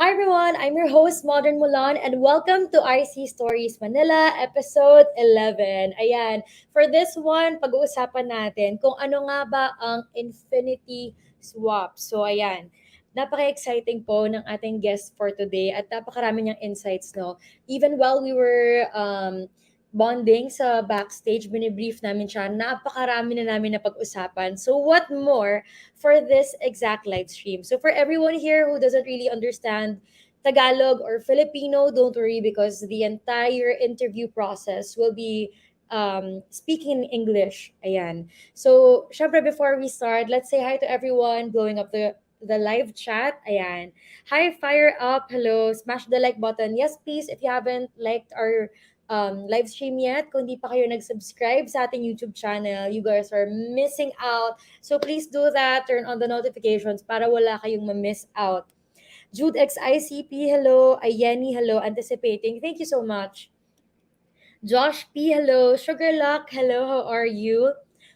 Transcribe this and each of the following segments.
Hi everyone, I'm your host Modern Mulan and welcome to IC Stories Manila episode 11. Ayan, for this one, pag-uusapan natin kung ano nga ba ang Infinity Swap. So ayan, napaka-exciting po ng ating guest for today at napakarami niyang insights, no? Even while we were bonding sa backstage, binibrief namin siya, napakarami na namin na pag-usapan. So what more for this exact live stream. So for everyone here who doesn't really understand Tagalog or Filipino, don't worry because the entire interview process will be speaking in English. Ayan. So, syempre before we start, let's say hi to everyone blowing up the live chat. Ayan. Hi, fire up. Hello. Smash the like button. Yes, please. If you haven't liked our live stream yet, kung di pa kayo nag-subscribe sa ating YouTube channel, you guys are missing out. So please do that. Turn on the notifications para wala kayong ma-miss out. Jude X ICP, hello. Ayeni, hello. Anticipating. Thank you so much. Josh P, hello. Sugar Luck, hello. How are you?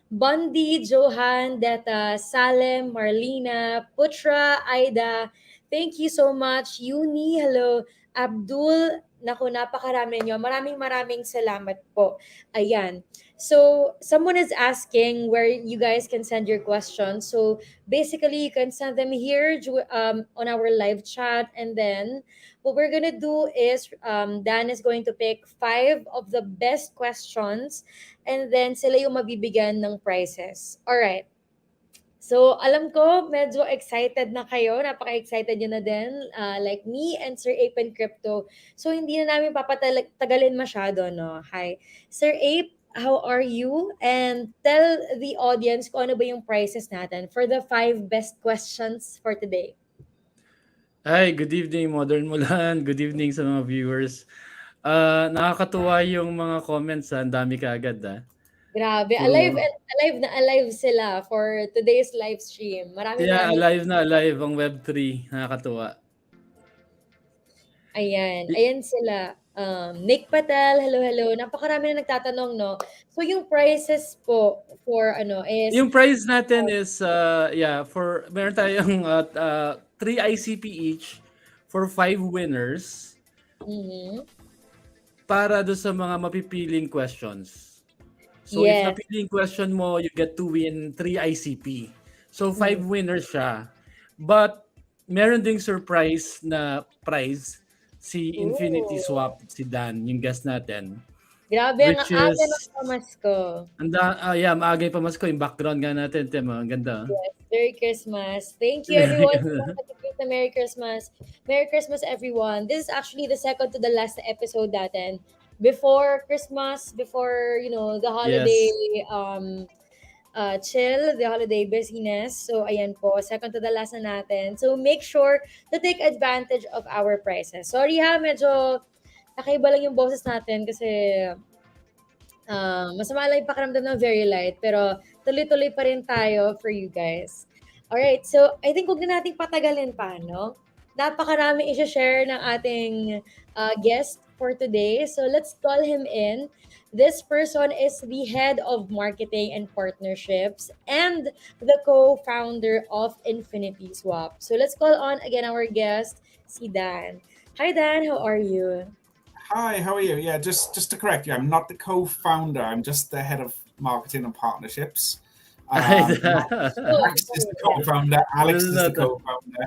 Bundy, Johan, Deta, Salem, Marlena, Putra, Aida. Thank you so much. Uni, hello. Abdul, naku, napakarami nyo. Maraming maraming salamat po. Ayan. So, someone is asking where you guys can send your questions. So, basically, you can send them here on our live chat, and then what we're gonna do is Dan is going to pick five of the best questions, and then sila yung mabibigyan ng prizes. Alright. So, alam ko, medyo excited na kayo. Napaka-excited nyo na din. Like me and Sir Ape and Crypto. So, hindi na namin papatagalin masyado, no? Hi. Sir Ape, how are you? And tell the audience kung ano ba yung prizes natin for the five best questions for today. Hi, good evening, Modern Mulan. Good evening sa mga viewers. Nakakatuwa yung mga comments, ang dami kaagad. Grabe, alive So, and alive na alive sila for today's live stream. Maraming yeah, maraming alive na alive ang Web3. Nakakatuwa. ayan, Y- ayan sila. Nick Patel, hello, hello. Napakarami na nagtatanong, no? So yung prices po for ano is Yung prize natin is, meron tayong 3 ICP each for 5 winners mhm, para do sa mga mapipiling questions. So, if yes. napili yung question mo, you get to win 3 ICP. So, 5 Mhm. winners siya. But, meron ding surprise na prize si Ooh. InfinitySwap, si Dan, yung guest natin. Grabe ang Which aga is, ng pamasko. maagay pa mas ko, yung background nga natin, Tim, ang ganda. Yes, Merry Christmas. Thank you everyone for participating na Merry Christmas. Merry Christmas everyone. This is actually the second to the last episode natin. Before Christmas, before, the holiday Yes. chill, the holiday busyness. So ayan po, second to the last na natin. So make sure to take advantage of our prices. Sorry ha, medyo nakaiba lang yung boses natin kasi masama lang yung pakiramdam ng very light, pero tuloy-tuloy pa rin tayo for you guys. Alright, so I think huwag na nating patagalin pa, no? Napakarami i-share ng ating guest for today. So let's call him in. This person is the head of marketing and partnerships and the co-founder of InfinitySwap. So let's call on again our guest, si Dan. Hi Dan, how are you? Hi, how are you? Yeah, just to correct you, I'm not the co-founder. I'm just the head of marketing and partnerships. Max is the co-founder. Alex is the co-founder.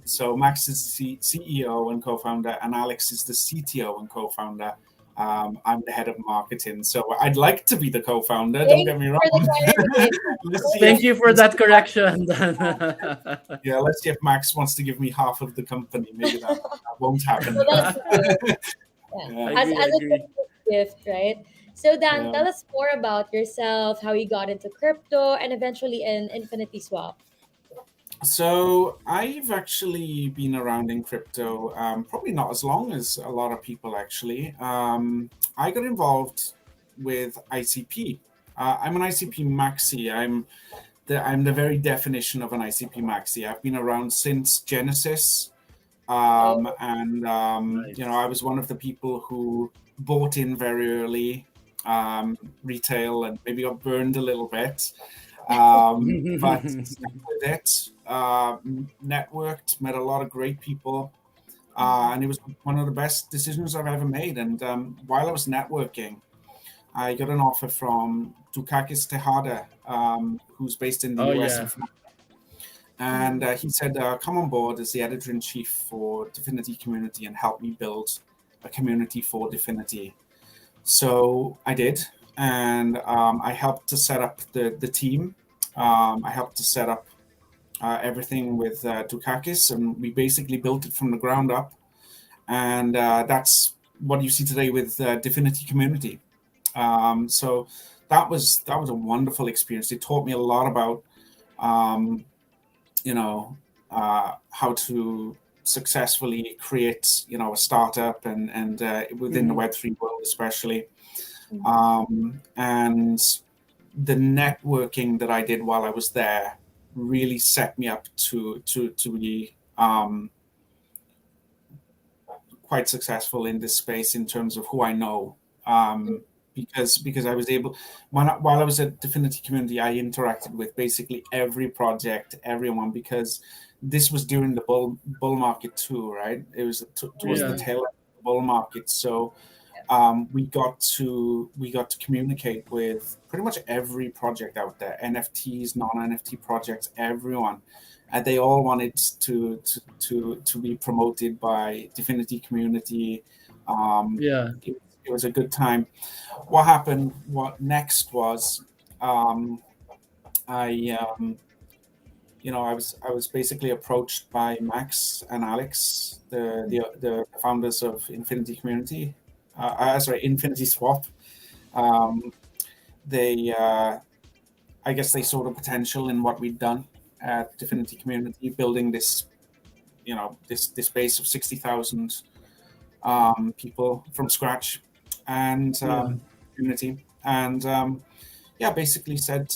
So Max is the CEO and co-founder, and Alex is the CTO and co-founder. I'm the head of marketing, so I'd like to be the co-founder. Don't get me wrong. Thank you for that correction. Yeah, let's see if Max wants to give me half of the company. Maybe that won't happen. So that's good. Yeah. As a gift, right? So Dan, tell us more about yourself, how you got into crypto, and eventually in InfinitySwap. So I've actually been around in crypto, probably not as long as a lot of people actually. I got involved with ICP. I'm an ICP maxi. I'm the very definition of an ICP maxi. I've been around since Genesis, and I was one of the people who bought in very early, retail, and maybe got burned a little bit. But stuck with it, networked, met a lot of great people, and it was one of the best decisions I've ever made. And while I was networking, I got an offer from Dukakis Tejada, who's based in the Oh US, yeah. and he said, "Come on board as the editor in chief for Dfinity Community and help me build a community for Dfinity." So I did, and I helped to set up the team. I helped to set up everything with Dukakis, and we basically built it from the ground up. And that's what you see today with Dfinity Community. So that was a wonderful experience. It taught me a lot about um, you know how to successfully create a startup and within the Mhm. Web3 world especially. Mhm. And the networking that I did while I was there really set me up to be quite successful in this space in terms of who I know. Because I was able, while I was at Dfinity Community, I interacted with basically every project, everyone, because this was during the bull market too, right? It was towards the Yeah. tail end of the bull market, so we got to communicate with pretty much every project out there, NFTs, non-NFT projects, everyone, and they all wanted to be promoted by Dfinity Community. Um, Yeah. it was a good time. What next was um, I was basically approached by Max and Alex, the founders of Infinity Community. Sorry, InfinitySwap. Um, they, I guess, they saw the potential in what we'd done at Divinity Community, building this base of 60,000 people from scratch, and Yeah. community, and yeah, basically said,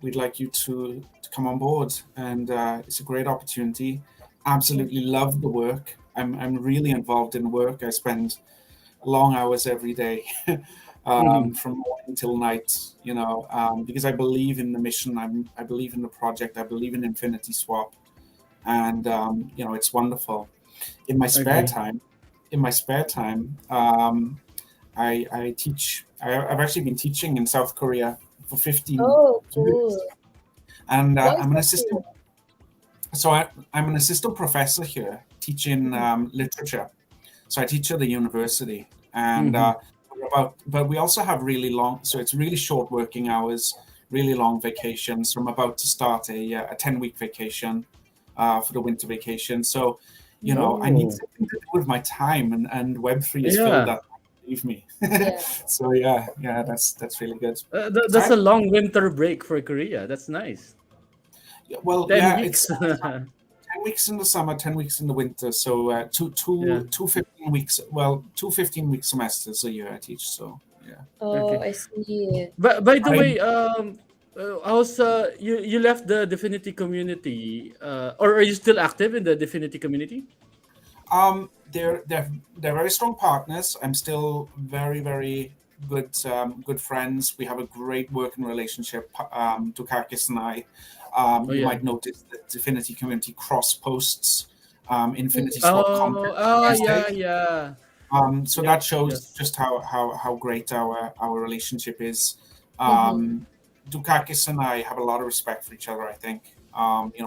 we'd like you to come on board, and it's a great opportunity. Absolutely love the work. I'm really involved in work. I spend long hours every day, Mhm. from morning till night, because I believe in the mission. I believe in the project. I believe in InfinitySwap, and it's wonderful. In my spare Agree. time, I teach. I've actually been teaching in South Korea for 15 Oh, years, cool. and Why is I'm an that assistant. cool? So I'm an assistant professor here teaching Mhm. literature. So I teach at the university, and Mhm. but we also have really long. So it's really short working hours, really long vacations. So I'm about to start a 10-week vacation for the winter vacation. So, I need Oh. something to do with my time, and Web3 has filled Yeah. that. Believe me. Yeah. So yeah, that's really good. So That's a long winter break for Korea. That's nice. well, 10 yeah, it's weeks. 10 weeks in the summer, 10 weeks in the winter. So Yeah. two 15 weeks. Well, two 15-week semesters a year I teach. So yeah. Oh, Okay. I see. But by the I way, how's you left the Divinity community, or are you still active in the Divinity community? they're very strong partners. I'm still very very good friends. We have a great working relationship. Dukakis and I. Oh You yeah. might notice that Divinity Community cross posts Infinity Mhm. Swap content Oh, oh these Yeah. yeah, days. yeah. So that Yes, shows yes. just how great our relationship is. Mhm. Dukakis and I have a lot of respect for each other. I think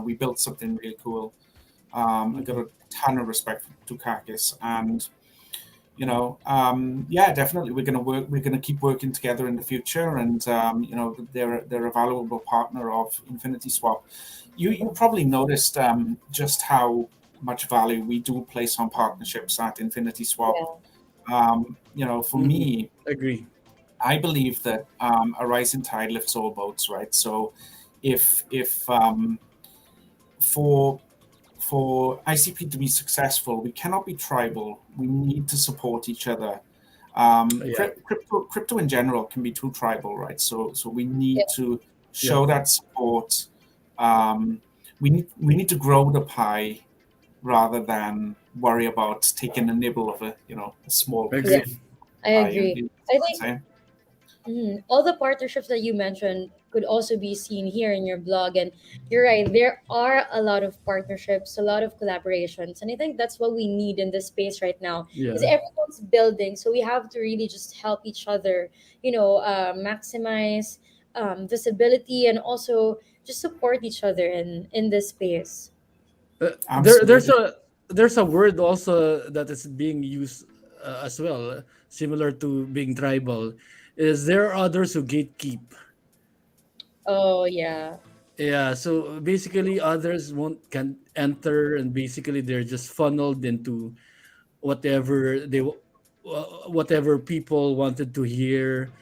we built something really cool. I got Mhm. a ton of respect for Dukakis, and yeah, definitely we're going to work. We're going to keep working together in the future, and they're a valuable partner of InfinitySwap. You probably noticed just how much value we do place on partnerships at InfinitySwap. Yeah. For Mhm. me, Agree. I believe that a rising tide lifts all boats, right? So, if for ICP to be successful, we cannot be tribal. We need to support each other. Yeah. Crypto in general can be too tribal, right? So we need Yeah. to Yeah. show that support. Um, we need to grow the pie rather than worry about taking a nibble of a small piece Yeah. of Agree. I pie. agree. You know I what I'm think saying? all the partnerships that you mentioned could also be seen here in your blog. And you're right, there are a lot of partnerships, a lot of collaborations, and I think that's what we need in this space right now, because Yeah. everyone's building, so we have to really just help each other, maximize visibility, and also just support each other in this space. There Absolutely. there's a word also that is being used as well, similar to being tribal. Is there are others who gatekeep? Oh yeah. Yeah, so basically others won't can enter, and basically they're just funneled into whatever whatever people wanted to hear,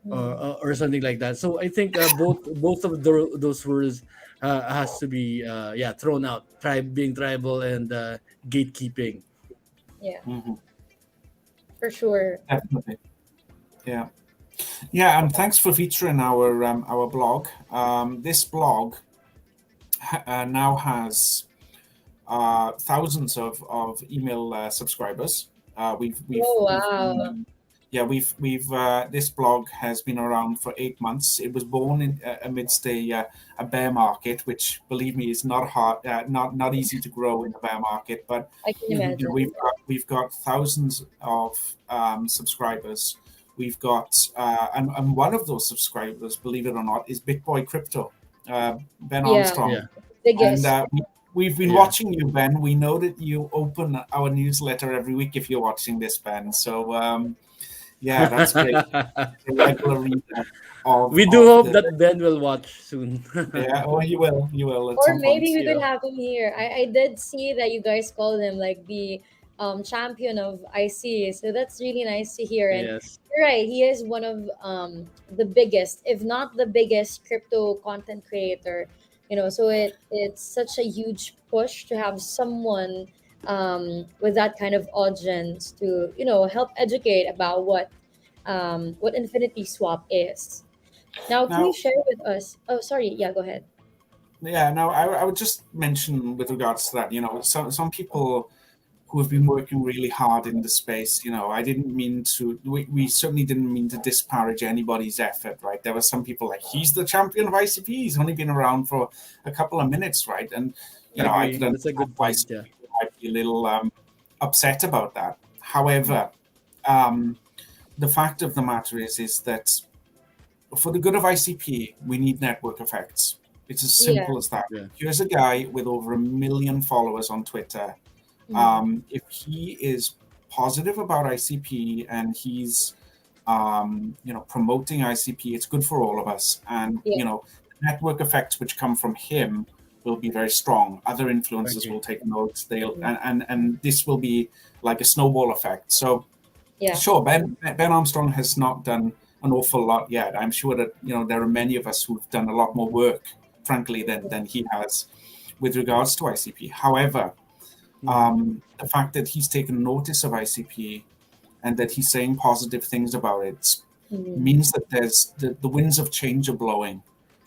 Mm. or something like that. So I think both of those words has to be yeah, thrown out. Being tribal, and gatekeeping. Yeah, Mhm. for sure. Definitely. Yeah. Yeah, and thanks for featuring our blog. This blog now has thousands of email subscribers. Oh We've wow. yeah, we've this blog has been around for 8 months. It was born amidst a bear market, which, believe me, is not hard, not easy to grow in a bear market. But I can you know, imagine. we've got thousands of subscribers. We've got and one of those subscribers, believe it or not, is Big Boy Crypto, Ben Yeah, Armstrong. Yeah, And biggest. we've been yeah. watching you, Ben. We know that you open our newsletter every week if you're watching this, Ben. So yeah, that's great. A regular reader We do of hope the. that Ben will watch soon. Yeah, oh, you will at Or some point. maybe we could Yeah. have him here. I did see that you guys called him like the champion of IC. So that's really nice to hear. And Yes. you're right, he is one of the biggest, if not the biggest, crypto content creator. So it's such a huge push to have someone with that kind of audience to, help educate about what Infinity Swap is. Now, can you Now, share with us? Oh, sorry. Yeah, go ahead. yeah, now I would just mention with regards to that, some people who have been working really hard in the space. I didn't mean to, we certainly didn't mean to disparage anybody's effort, right? There were some people like, he's the champion of ICP. He's only been around for a couple of minutes, right? And, I could Agree. That's a understand good why point. some Yeah. people might be a little upset about that. However, um, the fact of the matter is that for the good of ICP, we need network effects. It's as Yeah. simple as that. Yeah. Here's a guy with over 1 million followers on Twitter. Mhm. If he is positive about ICP and he's promoting ICP, it's good for all of us. And Yeah. network effects which come from him will be very strong. Other influencers Agree. will take notes. They'll Mhm. and this will be like a snowball effect. So Yeah. sure, Ben Armstrong has not done an awful lot yet. I'm sure that there are many of us who've done a lot more work, frankly, than he has with regards to ICP. However, Mhm. the fact that he's taken notice of ICP and that he's saying positive things about it Mhm. means that there's the winds of change are blowing.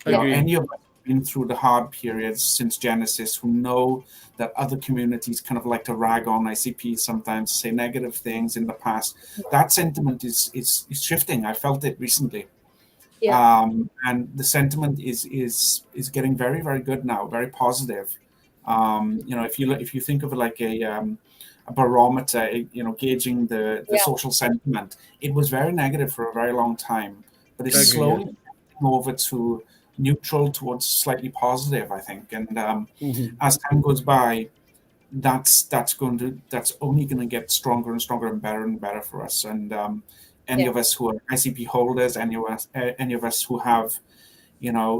Yeah. Agree. Any of us who've been through the hard periods since Genesis who know that other communities kind of like to rag on ICP sometimes, say negative things in the past. That sentiment is shifting. I felt it recently. Yeah. And the sentiment is getting very, very good now, very positive. If you think of it like a barometer, gauging the Yeah. social sentiment, it was very negative for a very long time, but it's Agree. Yeah. slowly shifting over to neutral towards slightly positive, I think. And Mhm. as time goes by, that's only going to get stronger and stronger and better for us. And any Yeah. of us who are ICP holders, any of us who have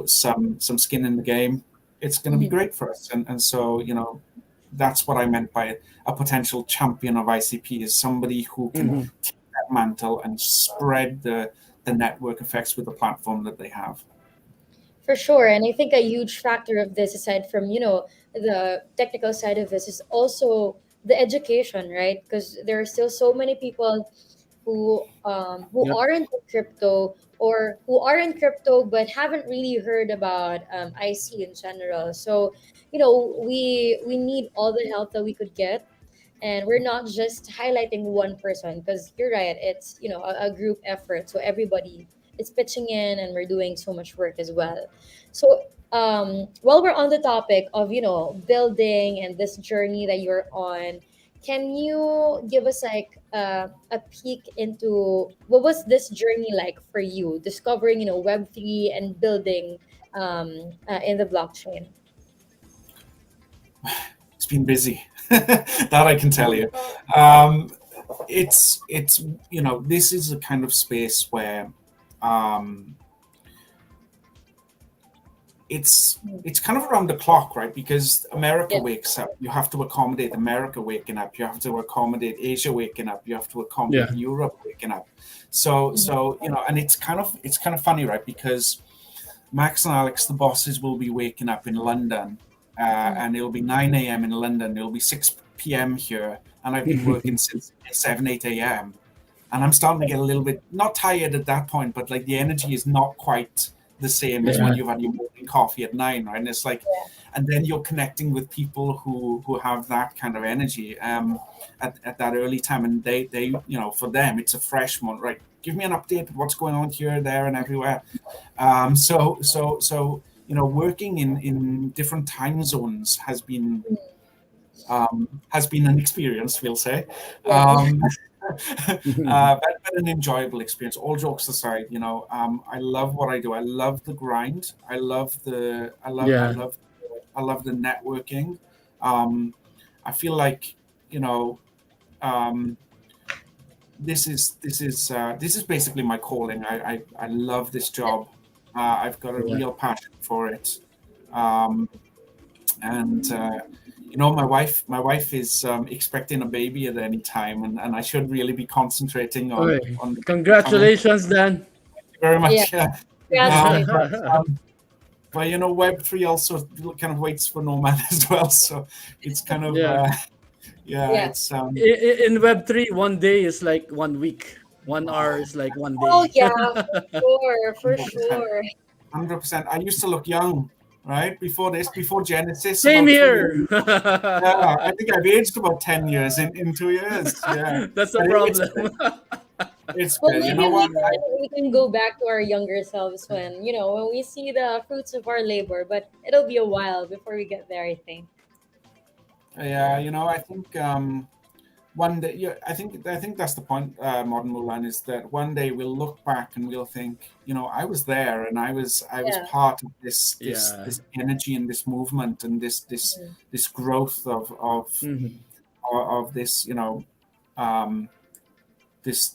some skin in the game, it's going to be Mhm. great for us. And so that's what I meant by a potential champion of ICP is somebody who can Mhm. take that mantle and spread the network effects with the platform that they have. For sure. And I think a huge factor of this, aside from, the technical side of this, is also the education, right? Because there are still so many people who Yep. aren't in crypto, or who are in crypto but haven't really heard about IC in general. So, we need all the help that we could get. And we're not just highlighting one person, because you're right, it's, a group effort. So everybody is pitching in, and we're doing so much work as well. So while we're on the topic of building and this journey that you're on, can you give us like a peek into what was this journey like for you, discovering Web3 and building in the blockchain? It's been busy. That I can tell you. Um, it's this is a kind of space where um, it's kind of around the clock, right? Because America Yeah. wakes up, you have to accommodate America waking up, you have to accommodate Asia waking up, you have to accommodate Yeah. Europe waking up. So and it's kind of funny, right? Because Max and Alex, the bosses, will be waking up in London, and it'll be 9 a.m. in London. It'll be 6 p.m. here, and I've been working since 7, 8 a.m. And I'm starting to get a little bit not tired at that point, but like the energy is not quite the same as when Yeah. you've had your morning coffee at 9, right? And it's like, and then you're connecting with people who have that kind of energy at that early time, and they for them it's a fresh one, right? Give me an update of what's going on here, there, and everywhere. So working in different time zones has been an experience, we'll say. Yeah. But an enjoyable experience. All jokes aside, I love what I do. I love the grind. I love the Yeah. networking. I feel like um, this is basically my calling. I love this job. I've got a Yeah. real passion for it, and my wife is coming a baby at any time, and I should really be concentrating on Okay. on becoming. Congratulations, Dan. Very Yeah. much, yeah. Congratulations. But Web3 also kind of waits for no man as well, so it's kind of Yeah. Yeah. it's In Web3, one day is like 1 week. 1 hour is like one Oh day. yeah, for sure, for 100%. sure. 100%. I used to look young, right? Before Genesis, Same about 3 years. here. Yeah, I think I've aged about 10 years in 2 years. Yeah. That's the But it's problem. good. It's Well, good. You maybe know we what? can we can go back to our younger selves when when we see the fruits of our labor, but it'll be a while before we get there, I think. Yeah, I think one day, yeah, I think that's the point, modern Mulan, is that one day we'll look back and we'll think, I was there, and I was Yeah. part of this this Yeah. this energy and this movement and this this Mhm. this growth Mhm. of this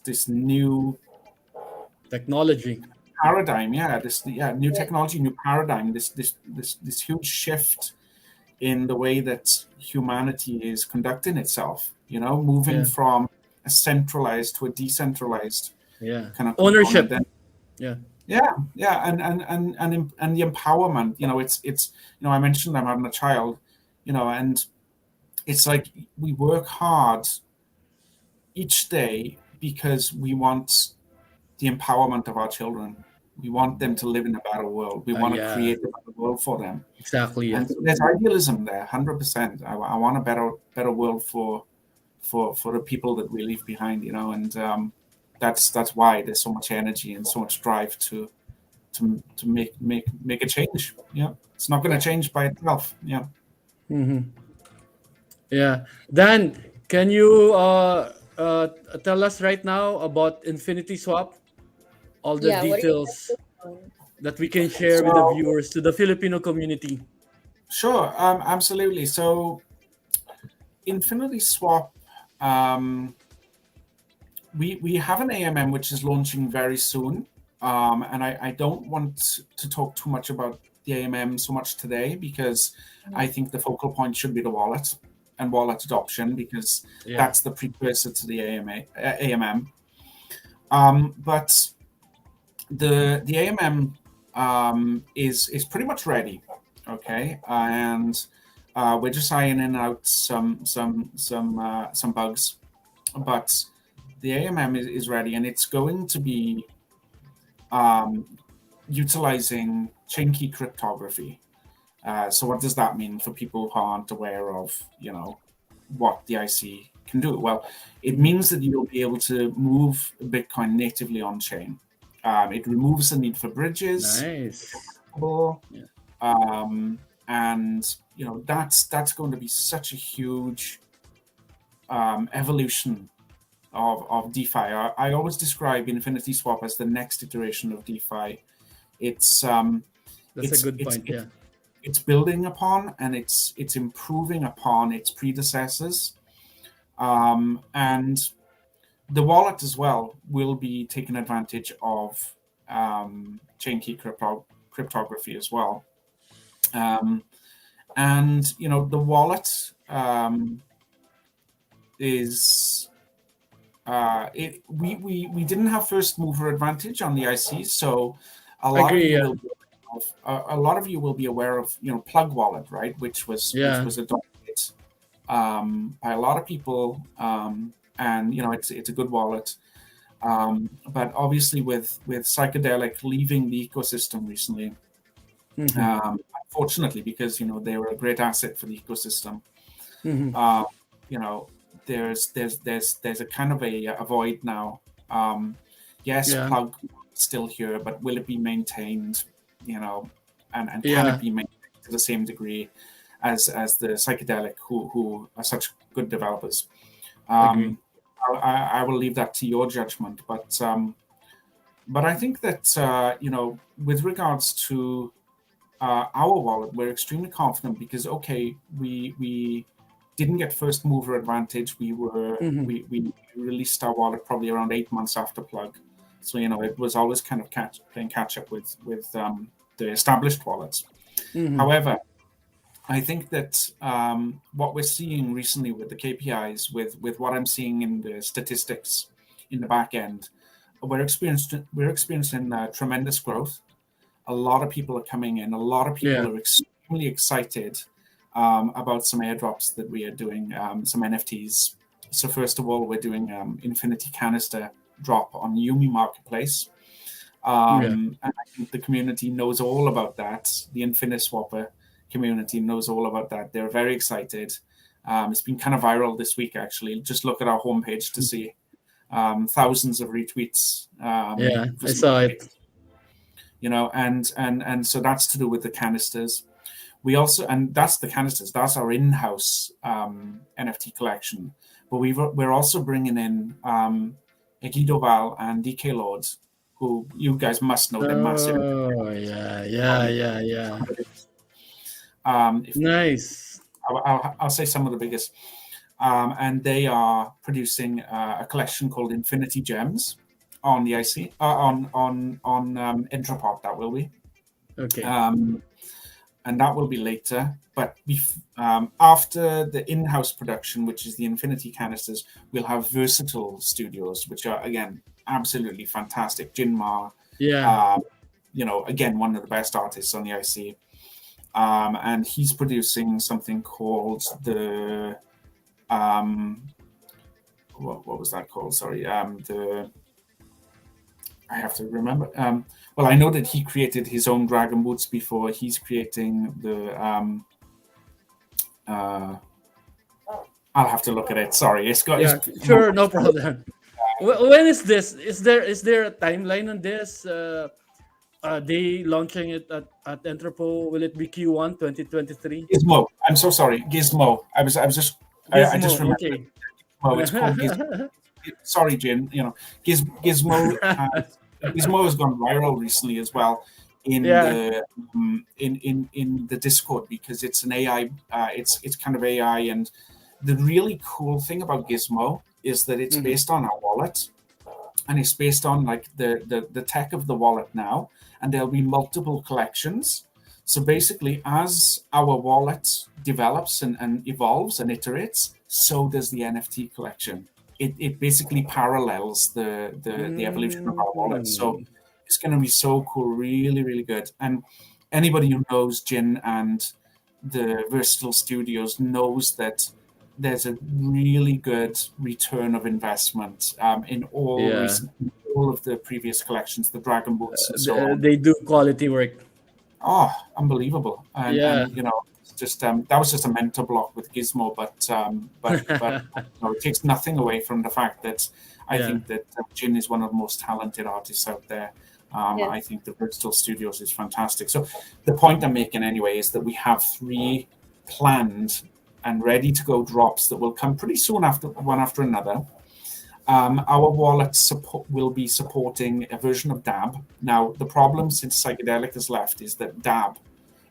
this new Technology. paradigm. Yeah, new Yeah. technology, new paradigm. This huge shift in the way that humanity is conducting itself. Moving Yeah. from a centralized to a decentralized Yeah. kind of component. Ownership. And Yeah. yeah, and the empowerment. It's I mentioned I'm having a child, and it's like we work hard each day because we want the empowerment of our children. We want them to live in a better world. We want to Yeah. create a better world for them. Exactly. Yeah. And so there's idealism there, 100%. I want a better world for the people that we leave behind, and that's why there's so much energy and so much drive to make a change. Yeah, it's not going Yeah. to change by itself. Yeah. Hmm. Yeah. Dan, can you tell us right now about InfinitySwap? All the Yeah. What are you details guys on? that we can share with the So viewers to the Filipino community. sure, absolutely. So InfinitySwap, um, we have an AMM which is launching very soon, and I don't want to talk too much about the AMM so much today, because I think the focal point should be the wallet and wallet adoption, because Yeah. that's the precursor to the AMM. But the AMM is pretty much ready, okay, and we're just ironing out some bugs, but the AMM is ready, and it's going to be utilizing chain key cryptography. So what does that mean for people who aren't aware of, what the IC can do? Well, it means that you'll be able to move Bitcoin natively on chain. It removes the need for bridges. Nice. Yeah. And that's going to be such a huge evolution of DeFi. I always describe InfinitySwap as the next iteration of DeFi. It's That's a it's good it's point. it's Yeah. it's building upon, and it's improving upon its predecessors, and the wallet as well will be taking advantage of chain key cryptography as well. And the wallet is we didn't have first mover advantage on the IC, so a lot of Agree. you Yeah. will be a lot of you will be aware of Plug Wallet, right? Which was Yeah. adopted by a lot of people, and it's a good wallet. But obviously, with psychedelic leaving the ecosystem recently, Mm-hmm. unfortunately, because they were a great asset for the ecosystem. Mm-hmm. Uh, you know, there's a kind of a void now. Yes, Yeah. Plug is still here, but will it be maintained? And can it Yeah. be maintained to the same degree as the psychedelic, who are such good developers? Agree. I will leave that to your judgment, but I think that with regards to our wallet, we're extremely confident because we didn't get first mover advantage. Mm-hmm. We released our wallet probably around 8 months after Plug, so it was always kind of playing catch up with the established wallets. Mm-hmm. However, I think that what we're seeing recently with the KPIs, with what I'm seeing in the statistics in the back end, we're experiencing tremendous growth. A lot of people are coming in. A lot of people Yeah. are extremely excited about some airdrops that we are doing, some NFTs. So first of all, we're doing Infinity Canister drop on Yumi Marketplace. Yeah. And I think the community knows all about that. The InfiniSwapper community knows all about that. They're very excited. It's been kind of viral this week, actually. Just look at our homepage to see thousands of retweets. Yeah. For I some saw it. and so that's to do with the canisters. We also, and that's the canisters. That's our in-house NFT collection. But we're also bringing in Egidoval and DK Lord, who you guys must know. They're massive. Oh yeah. Yeah. Yeah. Yeah. If Nice. I'll say some of the biggest, and they are producing a collection called Infinity Gems on the IC on Intraport. That will be. Okay. And that will be later. But after the in-house production, which is the Infinity Canisters, we'll have Versatile Studios, which are again absolutely fantastic. Jinmar, Yeah. Again, one of the best artists on the IC, and he's producing something called the what was that called? Sorry, I have to remember. Well, I know that he created his own Dragon Boots before. He's creating the. I'll have to look at it. Sorry, it's got. Yeah. Sure. No problem. When is this? Is there a timeline on this? They launching it at Entrepo. Will it be Q1 2023? Gizmo. I'm so sorry, Gizmo. I was just. I Gizmo. just remembered. Okay. Gizmo. It's called Gizmo. Sorry, Jin. Gizmo. Gizmo has gone viral recently as well in Yeah. the in the Discord because it's an AI. It's kind of AI, and the really cool thing about Gizmo is that it's Mhm. based on our wallet, and it's based on like the tech of the wallet now, and there'll be multiple collections. So basically, as our wallet develops and evolves and iterates, so does the NFT collection. It basically parallels the evolution of our wallet. So it's going to be so cool, really, really good. And anybody who knows Jin and the Versatile Studios knows that there's a really good return of investment in Yeah. all of the previous collections, the Dragon Boots and so on. They do quality work. Oh, unbelievable! Yeah. And it's just that was just a mental block with Gizmo, but it takes nothing away from the fact that I Yeah. think that Jin is one of the most talented artists out there. Yeah. I think the Bristol Studios is fantastic. So the point I'm making anyway is that we have 3 planned and ready to go drops that will come pretty soon after one after another. Our wallet will be supporting a version of DAB. Now, the problem since Psychedelic has left is that DAB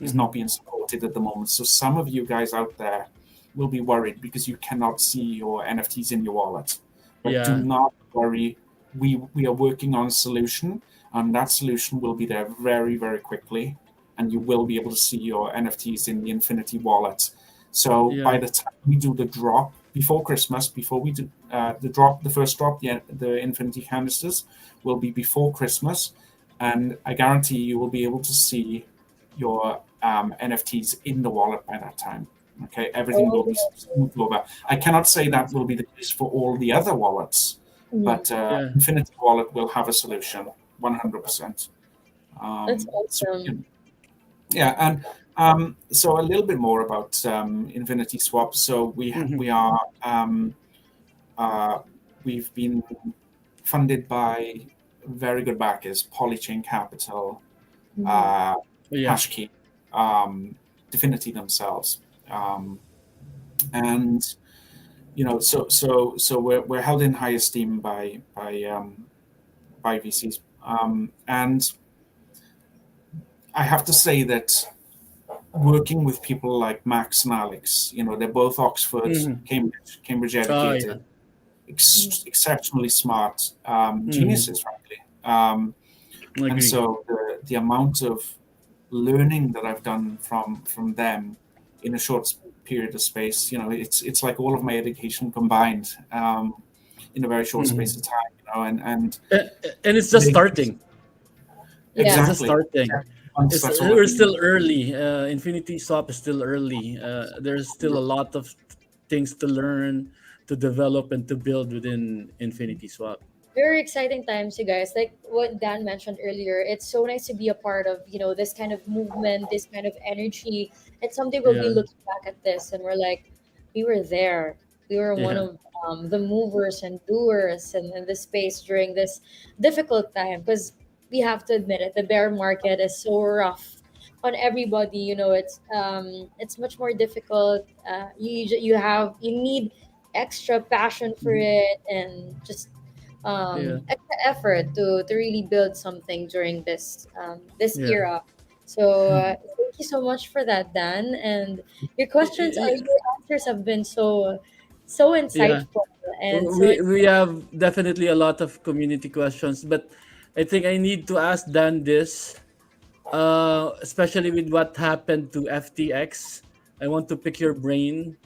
is not being supported at the moment. So some of you guys out there will be worried because you cannot see your NFTs in your wallet. But do Yeah. not worry. We are working on a solution, and that solution will be there very, very quickly. And you will be able to see your NFTs in the Infinity wallet. So by Yeah. the time we do the drop before Christmas, before we do the first drop, the Infinity canisters will be before Christmas, and I guarantee you will be able to see your NFTs in the wallet by that time. Okay, everything will be Oh, smoothed over. I cannot say that will be the case for all the other wallets, mhm. but Yeah. Infinity Wallet will have a solution, 100%. That's So awesome. yeah, and so a little bit more about Infinity Swap. So we are uh, we've been funded by very good backers, Polychain Capital, Mhm. uh, Yeah. Hashkey, Divinity themselves, um, and so we're held in high esteem by VCs, and I have to say that working with people like Max and Alex, they're both Oxford, Cambridge Oh, yeah. educated, Mhm. exceptionally smart Mhm. geniuses, frankly. And Agree. so the amount of learning that I've done from them in a short period of space, it's like all of my education combined in a very short space of Mhm. time, and And it's just they starting. It's Yeah. just exactly, starting. exactly. Once It's that's all I've we're been. still early. Infinity Swap is still early. There's still a lot of things to learn, to develop, and to build within Infinity Swap. Very exciting times, you guys. Like what Dan mentioned earlier, it's so nice to be a part of, this kind of movement, this kind of energy. And someday we'll be Yeah. looking back at this and we're like, we were there. We were one Yeah. of the movers and doers in the space during this difficult time. Because we have to admit it, the bear market is so rough on everybody. It's much more difficult. You need extra passion for Mhm. it and just Yeah. extra effort to really build something during this Yeah. era. So thank you so much for that, Dan. And Y- y- your answers have been so Yeah. insightful and so We have definitely a lot of community questions, but I think I need to ask Dan this. Especially with what happened to FTX. I want to pick your brain.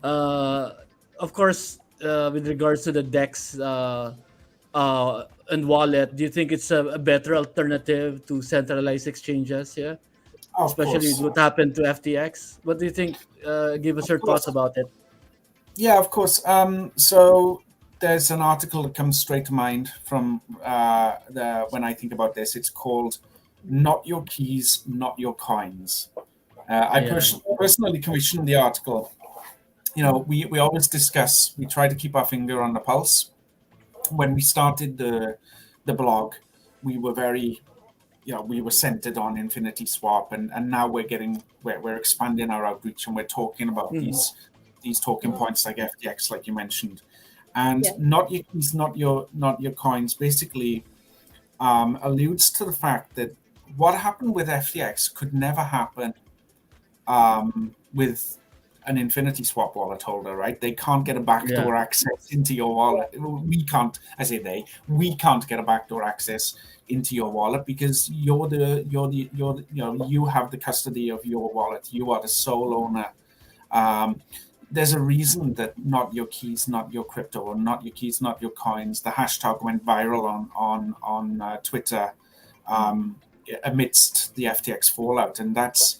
Uh, of course, with regards to the DEX and wallet, do you think it's a better alternative to centralized exchanges? Yeah, Of especially with course, what happened to FTX. What do you think? Give us of your thoughts course. about it. Yeah, of course. So there's an article that comes straight to mind from the when I think about this. It's called "Not Your Keys, Not Your Coins." I Yeah. personally commissioned the article. We always discuss. We try to keep our finger on the pulse. When we started the blog, we were very we were centered on Infinity Swap, and now we're expanding our outreach, and we're talking about Mhm. these talking Mhm. points like FTX, like you mentioned, and Yeah. not your keys, not your coins. Basically, alludes to the fact that what happened with FTX could never happen with an Infinity Swap wallet holder, right? They can't get a Yeah. backdoor access into your wallet. We can't. I say they. We can't get a backdoor access into your wallet because you have the custody of your wallet. You are the sole owner. Um, there's a reason that not your keys, not your crypto, or not your keys, not your coins. The hashtag went viral on Twitter um, amidst the FTX fallout, and that's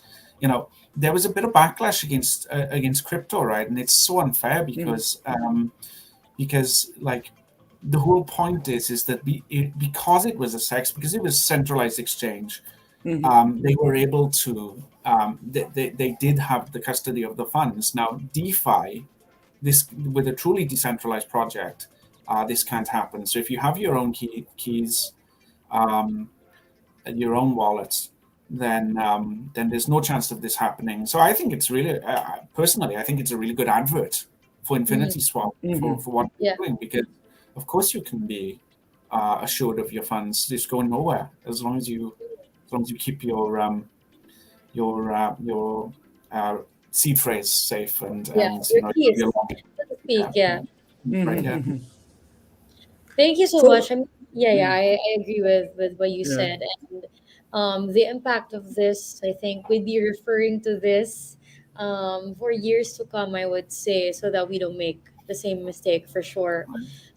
there was a bit of backlash against crypto, right? And it's so unfair Mhm. because like the whole point is that because it was a sex because it was centralized exchange, Mhm. they were able to they did have the custody of the funds. Now DeFi, this with a truly decentralized project, this can't happen. So if you have your own keys, your own wallet, then there's no chance of this happening. So I think it's really, personally, I think it's a really good advert for InfinitySwap for what Yeah. you're doing, because of course you can be assured of your funds just going nowhere as long as you keep your seed phrase safe Yeah. and Your keys, your so to speak. yeah, Yeah. right, yeah. Thank you so So much. I mean, yeah, mm, I agree with what you yeah, said, and the impact of this, I think we'd be referring to this for years to come. I would say, so that we don't make the same mistake for sure.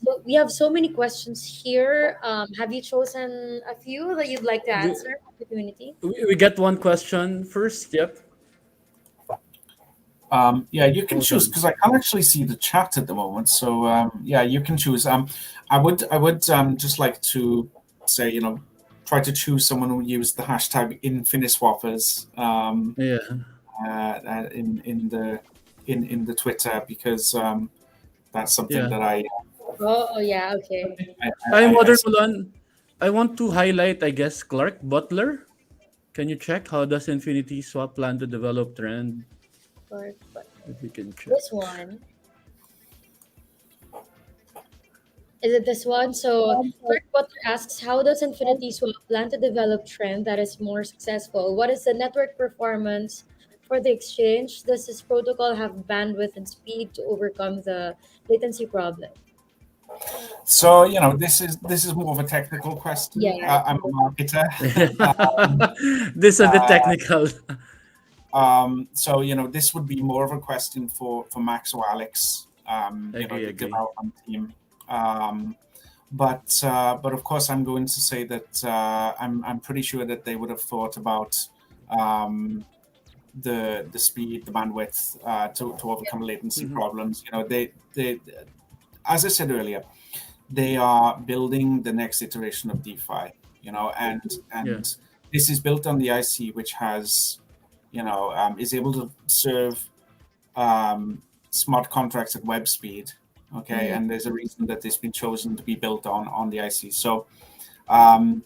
So we have so many questions here. Have you chosen a few that you'd like to we, answer from the community? we get one question first. Yep. Yeah, you can Hold choose on. because I can't actually see the chat at the moment. So yeah, you can choose. I would just like to say, try to choose someone who used the hashtag InfiniSwappers Yeah. in the Twitter, because that's something Yeah. that I Oh, yeah, okay. I, Hi, I, I Modern Mulan. I want to highlight, I guess, Clark Butler. Can you check how does Infinity Swap plan to develop trend? But If we can check. this one. Is it this one? So Clark Butler asks, how does Infinity Swap plan to develop trend that is more successful? What is the network performance for the exchange? Does this protocol have bandwidth and speed to overcome the latency problem? So this is more of a technical Yeah, question. it's I'm a marketer. This is a bit uh, technical. so this would be more of a question for Max or Alex, Agree, the agree. development team. But of course, I'm going to say that I'm pretty sure that they would have thought about the speed, the bandwidth to overcome latency Mhm. problems. They as I said earlier, they are building the next iteration of DeFi. And Yeah. this is built on the IC, which has is able to serve smart contracts at web speed. Okay, mm, and there's a reason that it's been chosen to be built on the IC. So, um,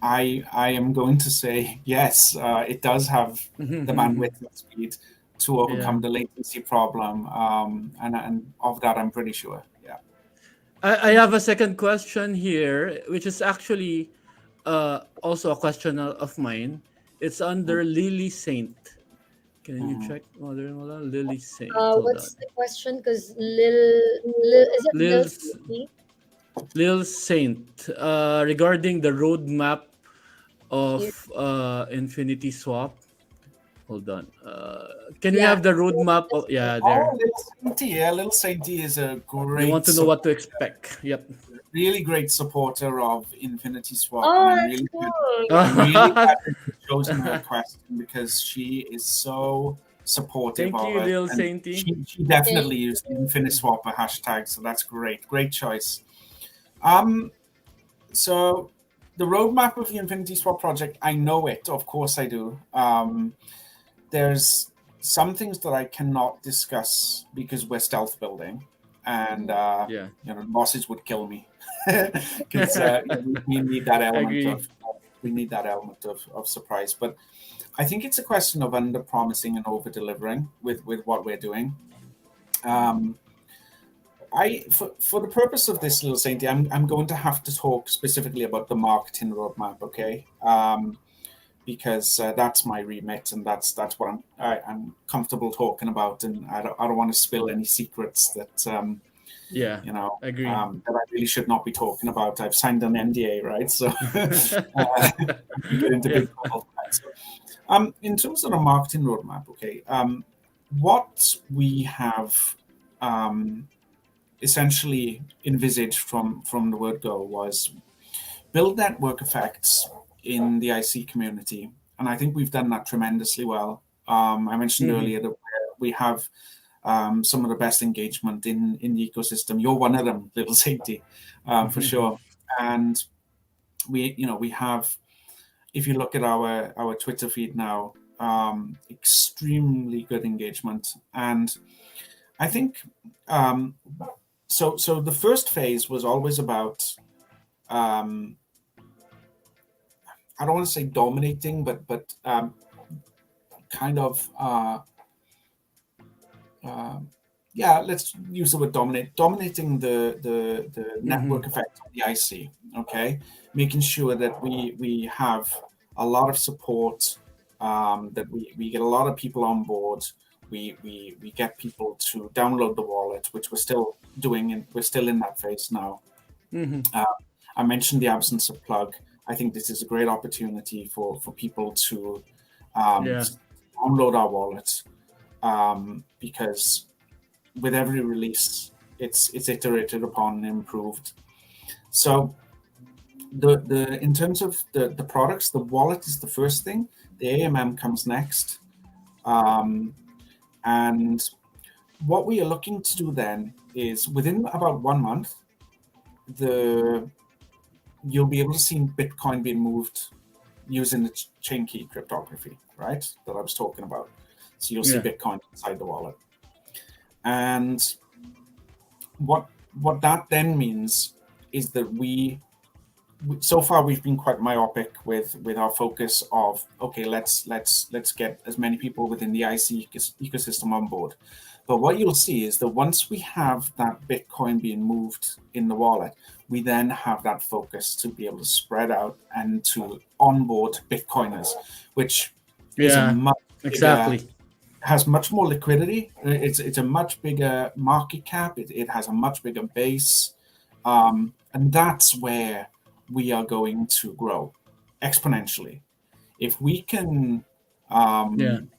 I am going to say yes. It does have the bandwidth and speed to Yeah. overcome the latency problem, and of that, I'm pretty sure. Yeah. I have a second question here, which is actually also a question of mine. It's under Lily Saint. Can you Mhm. check Modern Mulan? Lily Saint. Hold on. what's the question? Because Lil, is it Lil, Lil City? Lil Saint. Regarding the roadmap of Here. Infinity Swap. Hold on. Can we Yeah. have the roadmap? This one. Yeah, Oh, there. Little Sainty, yeah, Little Sainty is a They want great to know what to support, expect. Yep. really great supporter of InfinitySwap, and Oh, I'm that's really cool. glad that you've chosen her question, because she is so supportive Thank of you, it, Lil and Sainty. she Thank definitely used the you. InfiniSwap hashtag, so that's great choice. Um, so the roadmap of the InfinitySwap project, I know it, of course I do. There's some things that I cannot discuss because we're stealth building, and Yeah. bosses would kill me because we need that element Agree. of surprise. But I think it's a question of under promising and over delivering with what we're doing. Um, for the purpose of this, little sainty, I'm going to have to talk specifically about the marketing roadmap, okay? Because that's my remit, and that's what I'm comfortable talking about, and I don't want to spill any secrets that Yeah. Agree. that I really should not be talking about. I've signed an NDA, right? So we get into Yeah. big trouble. So, in terms of the marketing roadmap, okay, what we have essentially envisaged from the word go was build network effects in the IC community, and I think we've done that tremendously well. I mentioned Mhm. earlier that we have some of the best engagement in the ecosystem. You're one of them, little safety, for sure. And we have, if you look at our Twitter feed now, extremely good engagement, and I think so. The first phase was always about I don't want to say dominating, but kind of uh, yeah, let's use the word dominating the network Mm-hmm. effect of the IC. Okay, making sure that we have a lot of support, that we get a lot of people on board. We get people to download the wallet, which we're still doing, and we're still in that phase now. Mm-hmm. Uh, I mentioned the absence of plug. I think this is a great opportunity for people to Yeah. download our wallet, because with every release, it's iterated upon and improved. So the in terms of the products, the wallet is the first thing. The AMM comes next, um, and what we are looking to do then is within about 1 month, the you'll be able to see Bitcoin being moved using the chain key cryptography, right? That I was talking about. So you'll see Yeah. Bitcoin inside the wallet, and what that then means is that so far we've been quite myopic with our focus of, okay, let's get as many people within the IC ecosystem on board. But what you'll see is that once we have that Bitcoin being moved in the wallet, we then have that focus to be able to spread out and to onboard Bitcoiners, which is a Yeah. much bigger, Exactly. has much more liquidity. It's a much bigger market cap. It has a much bigger base, and that's where we are going to grow exponentially. If we can, Yeah. um,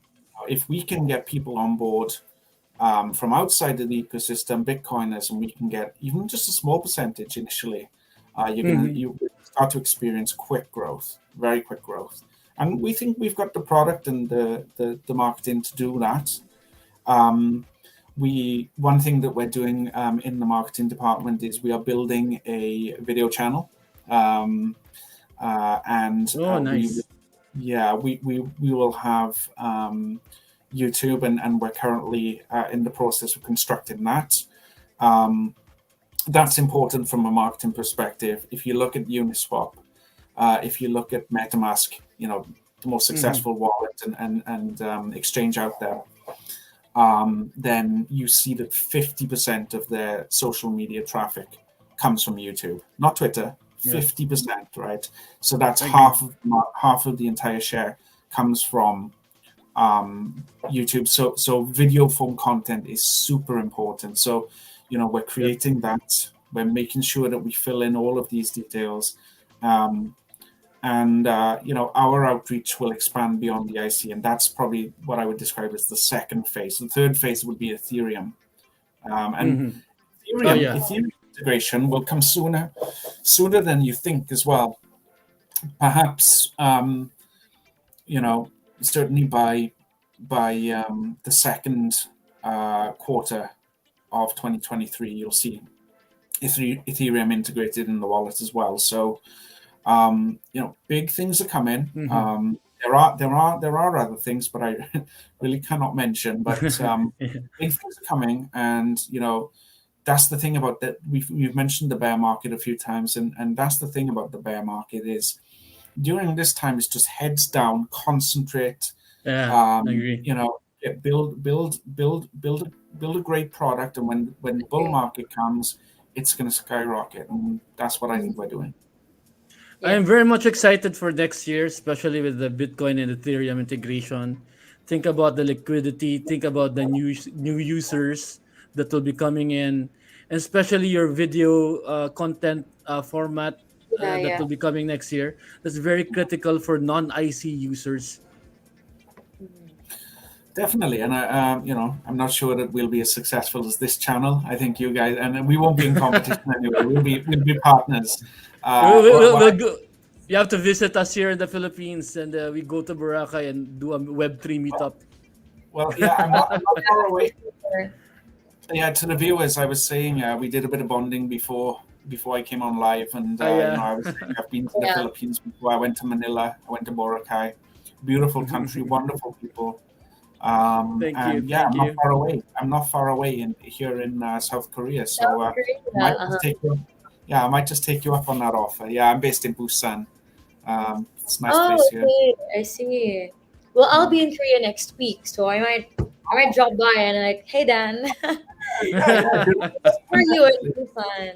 if we can get people on board, from outside of the ecosystem, Bitcoiners, and we can get even just a small percentage initially, Mm-hmm. you start to experience quick growth, very quick growth. And we think we've got the product and the marketing to do that. Um, we One thing that we're doing, in the marketing department, is we are building a video channel, um, and Oh, we nice. yeah we will have, YouTube, and we're currently, in the process of constructing that. Um, that's important from a marketing perspective. If you look at Uniswap, if you look at MetaMask, the most Mm-hmm. successful wallet and exchange out there, then you see that 50% of their social media traffic comes from YouTube, not Twitter. Yeah. 50%, right? So that's Agree. half of the entire share comes from, YouTube. So video form content is super important. So we're Yep. creating that. We're making sure that we fill in all of these details, um, and our outreach will expand beyond the IC, and that's probably what I would describe as the second phase. The third phase would be Ethereum, and Mm-hmm. Oh Ethereum yeah. Ethereum integration will come sooner than you think as well. Perhaps, you know, certainly by the second, quarter of 2023, you'll see Ethereum integrated in the wallet as well. So, big things are coming. Mm-hmm. There are other things, but I really cannot mention. But, Yeah. big things are coming, and that's the thing about that. We've mentioned the bear market a few times, and that's the thing about the bear market is during this time it's just heads down, concentrate, Yeah. Agree. build a great product, and when the bull Okay. market comes, it's going to skyrocket, and that's what I think we're doing. I Yes. am very much excited for next year, especially with the Bitcoin and Ethereum integration. Think about the liquidity, think about the new users that will be coming in, and especially your video content format Yeah, that yeah. will be coming next year. That's very critical for non-IC users. Mhm. Definitely, and I'm not sure that we'll be as successful as this channel. I think you guys, and we won't be in competition anyway. We'll be partners. We'll go. You have to visit us here in the Philippines, and we go to Boracay and do a Web3 meetup. Well, yeah, I'm not far away. Sure. Yeah, to the viewers, I was saying, we did a bit of bonding before I came on live, and Yeah. I was saying I've been to the Yeah. Philippines before. I went to Manila, I went to Boracay, beautiful country, wonderful people, Thank you. and yeah, Thank I'm not you. far away. I'm not far away here in South Korea, so South I Korea. might just take you. Yeah, I might just take you up on that offer. Yeah, I'm based in Busan, It's a nice Oh, place here. okay. I see. Well, I'll Mm. be in Korea next week, so I might drop by and like, hey Dan, Yeah, yeah, for you definitely. it'll be fun. Yeah,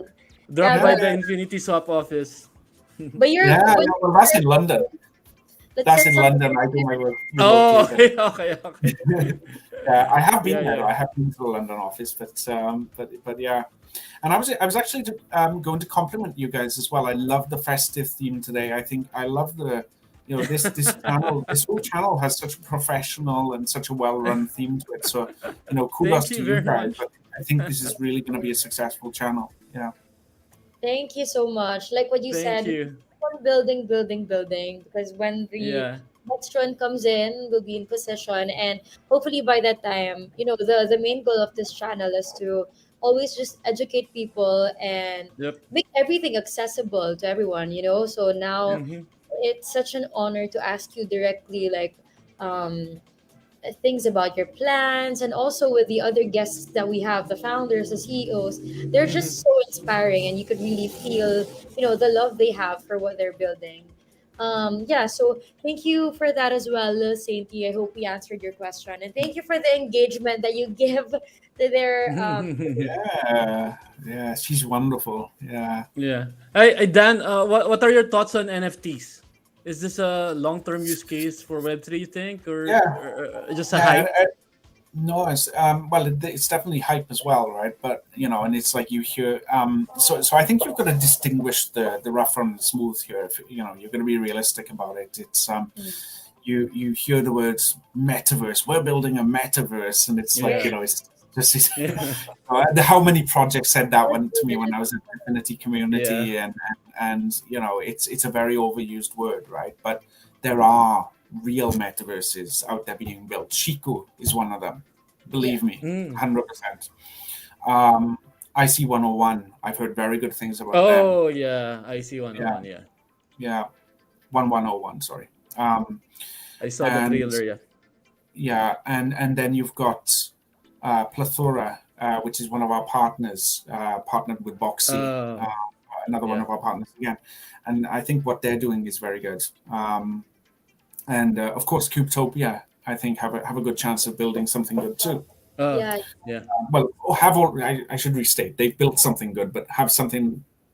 Drop by but the Yeah, InfinitySwap office. you're yeah, when yeah. Well, that's in London. let's That's set in something. London. I do my work Oh, remotely, but okay, okay, okay. yeah, I have Yeah, been there. yeah. Though. I have been to the London office, but yeah. And I was actually going to compliment you guys as well. I love the festive theme today. I think I love the this channel. This whole channel has such a professional and such a well run theme to it. So kudos Thank to you you very guys. much. I think this is really going to be a successful channel. Yeah. Thank you so much. Like what you Thank said, we you. keep on building, building, building. Because when the Yeah. next run comes in, we'll be in position, and hopefully by that time, the main goal of this channel is to always just educate people and Yep. make everything accessible to everyone. So now Mm-hmm. it's such an honor to ask you directly, like. Things about your plans, and also with the other guests that we have, the founders, the CEOs. They're Mm-hmm. just so inspiring, and you could really feel the love they have for what they're building. Yeah, so thank you for that as well, Sainty. I hope we answered your question, and thank you for the engagement that you give to their Yeah. Yeah. She's wonderful. Yeah. Yeah. Hey, Dan, what are your thoughts on NFTs? Is this a long-term use case for Web3, you think, or, Yeah. just a Yeah. hype? No, well, it's definitely hype as well, right? But and it's like you hear. So I think you've got to distinguish the rough from the smooth here. If you're going to be realistic about it. It's you hear the words metaverse. We're building a metaverse, and it's like Yeah. it's just Yeah. how many projects said that one to me when I was in the Infinity Yeah. community, and it's a very overused word, right? But there are real metaverses out there being built. Shiku is one of them. yeah. Believe me, Mm. 100%. Um, IC 101. I've heard very good things about them. Oh, yeah. I see Yeah, 101. Yeah. yeah, 1101. Sorry. Um, I saw the and trailer. Yeah. yeah, and then you've got Plethora, which is one of our partners, partnered with Boxy, Oh, another one yeah. of our partners again. And I think what they're doing is very good. And of course, Cubetopia, I think have a good chance of building something good too. Oh, Yeah. yeah. Well, I should restate, they've built something good, but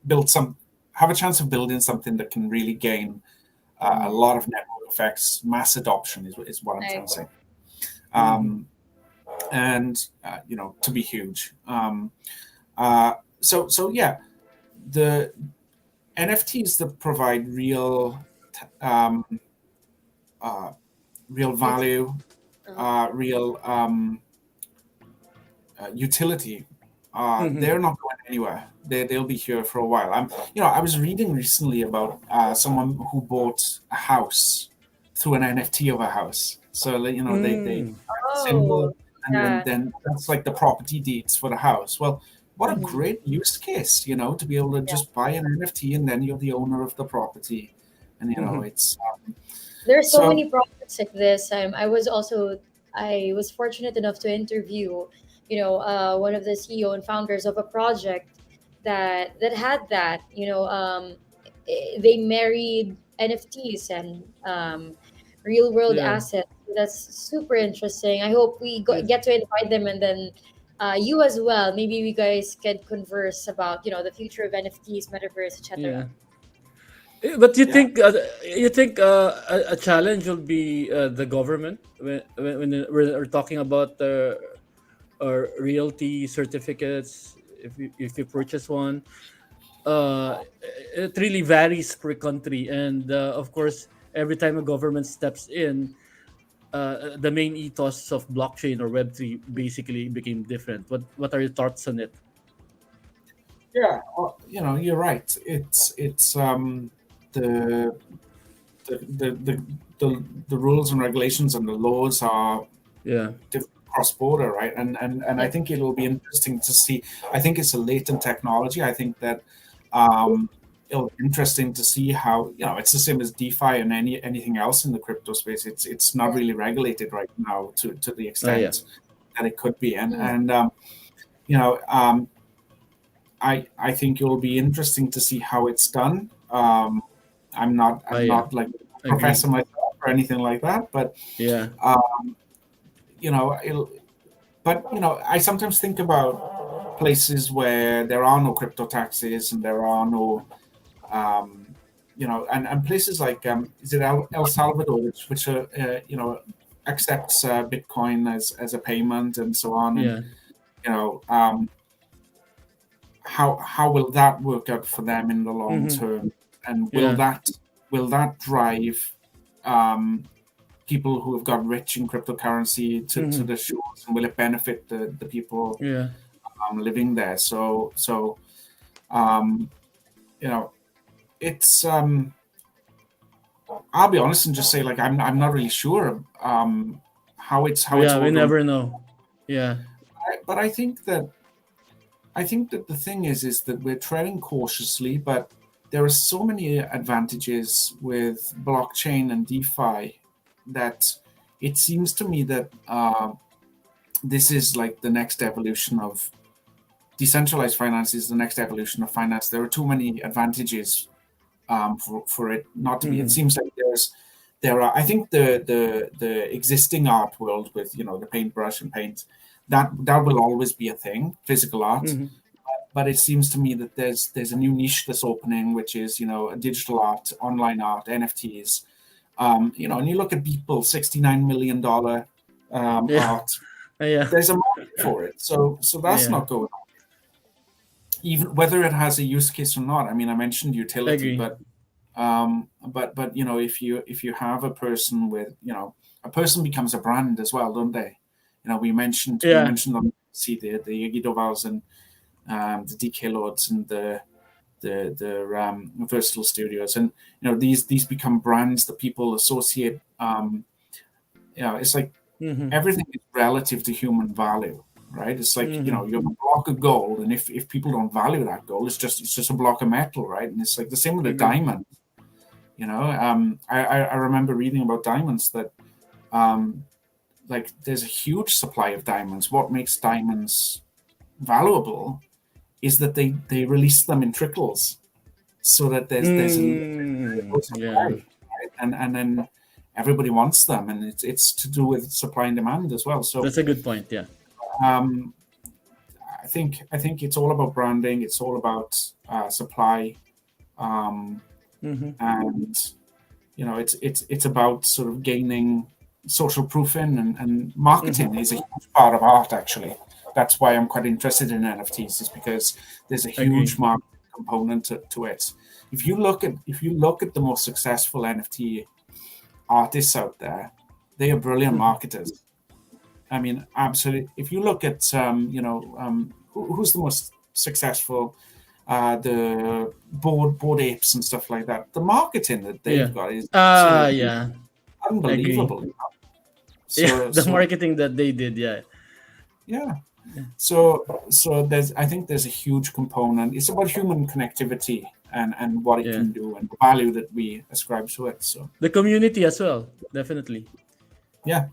built some have a chance of building something that can really gain a lot of network effects, mass adoption is what I'm I trying to say. Mm-hmm. And to be huge. So yeah, the NFTs that provide um, uh, real It's, value, uh, real utility, Mm-hmm. they're not going anywhere. They'll be here for a while. I was reading recently about someone who bought a house through an NFT of a house. So like, they Mm. symbol, oh, and then yeah. then that's like the property deeds for the house. Well, what a Mhm. great use case, to be able to Yeah. just buy an NFT and then you're the owner of the property, and Mm-hmm. it's There's so so many projects like this. I was fortunate enough to interview, one of the CEO and founders of a project that had that. They married NFTs and real world Yeah. assets. That's super interesting. I hope we Yeah. get to invite them, and then you as well. Maybe we guys can converse about the future of NFTs, metaverse, etc. Yeah. But yeah. you think a challenge will be the government when we're talking about realty certificates. If you purchase one, uh, it really varies per country, and of course, every time a government steps in, the main ethos of blockchain or Web3 basically became different. What are your thoughts on it? Yeah, well, you're right. It's the the the the the rules and regulations and the laws are Yeah. different cross border, right? And I Yeah. think it'll be interesting to see. I think it's a latent technology. I think that um, it'll be interesting to see how it's the same as DeFi and anything else in the crypto space. It's not really regulated right now to the Yeah. extent that it could be, and Mm, and you know. I think it will be interesting to see how it's done. I'm not Yeah. like Agree. professor myself or anything like that, but Yeah. you know, I sometimes think about places where there are no crypto taxes and there are no, um, and places like is it El Salvador, which accepts Bitcoin as a payment and so on, and Yeah. you know, how will that work out for them in the long Mm-hmm. term, and Yeah. will that drive um, people who have got rich in cryptocurrency to Mm-hmm. the shores, and will it benefit the people Yeah. living there? Um, you know, it's I'll be honest and just say like I'm not really sure how it's Yeah. all We going. never know. Yeah. But I think that the thing is that we're treading cautiously, but there are so many advantages with blockchain and DeFi that it seems to me that this is like the next evolution of decentralized finance is the next evolution of finance. There are too many advantages for it not to be. It Mm-hmm. seems like there are. I think the existing art world with the paintbrush and paint that will always be a thing, physical art. Mm-hmm. But it seems to me that there's a new niche that's opening, which is digital art, online art, NFTs. And you look at people $69 million Yeah. art. Yeah. There's a market for it, so that's Yeah. not going on. Even whether it has a use case or not. I mean, I mentioned utility, Agree. but if you have a person with a person becomes a brand as well, don't they? We Yeah. mentioned on see the Iggy Dovals and the DK Lords and the Versatile Studios, and these become brands that people associate. It's like Mm-hmm. everything is relative to human value, right? It's like Mm-hmm. you have a block of gold, and if people don't value that gold, it's just a block of metal, right? And it's like the same with a Agree. diamond. I remember reading about diamonds that um, like there's a huge supply of diamonds. What makes diamonds valuable is that they release them in trickles, so that there's a Mm. low Yeah. supply, right? And then everybody wants them, and it's to do with supply and demand as well. So That's a good point. Yeah. um, I think it's all about branding. It's all about supply, um, Mm-hmm. and it's about sort of gaining social proofing, and Mm-hmm. marketing is a huge part of art. Actually, that's why I'm quite interested in NFTs, is because there's a Agree. huge marketing component to it. If you look at the most successful NFT artists out there, they are brilliant Mm-hmm. marketers. I mean, absolutely. If you look at who's the most successful, the board apes and stuff like that, the marketing that they've Yeah. got is absolutely Yeah. Agree. unbelievable. Yeah. So The so marketing that they did. Yeah. yeah. Yeah. So I think there's a huge component. It's about human connectivity and what it Yeah. can do and the value that we ascribe to it. So The community as well. Definitely. yeah.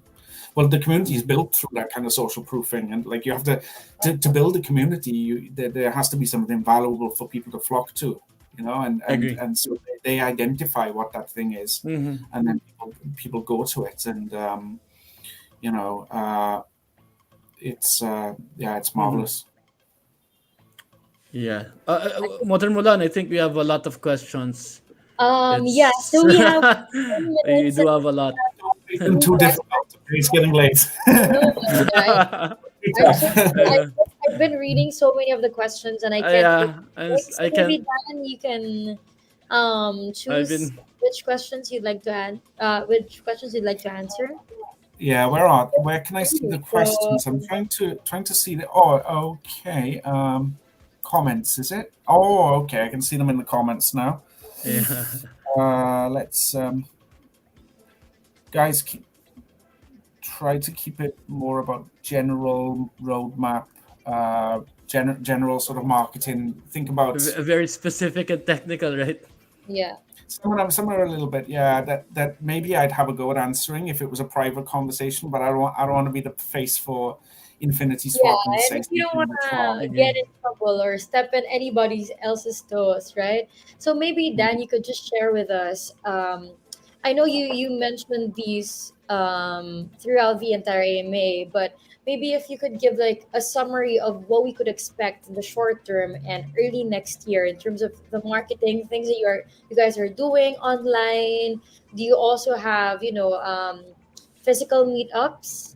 Well, the community is built through that kind of social proofing, and like you have to build a community. There has to be something valuable for people to flock to, Agree. and so they identify what that thing is, Mm-hmm. and then people go to it, and you know, it's it's Mm-hmm. marvelous. Yeah. Modern Mulan, I think we have a lot of questions. Yeah, It's so we have 10 you minutes do and have a lot. It's been two too questions. difficult. It's getting late. No, yeah, I'm so I, Yeah. I've been reading so many of the questions and I can't really Yeah, pick. So I maybe can't. Dan, you can I've choose been. which questions you'd like to answer. Yeah, where can I see the So questions? I'm trying to see the. Oh, okay. Comments, is it? Oh, okay. I can see them in the comments now. Yeah. Let's guys try to keep it more about general roadmap, general sort of marketing. Think about Very specific and technical, right? yeah. somewhere a little bit, yeah. That maybe I'd have a go at answering if it was a private conversation, but I don't want to be the face for Infinity Yeah, Swap and and say if you don't something want that's wrong. to Agree. get in trouble or step in anybody else's toes, right? So maybe Dan, you could just share with us. I know you mentioned these throughout the entire AMA, but maybe if you could give like a summary of what we could expect in the short term and early next year in terms of the marketing things that you guys are doing online. Do you also have, physical meetups?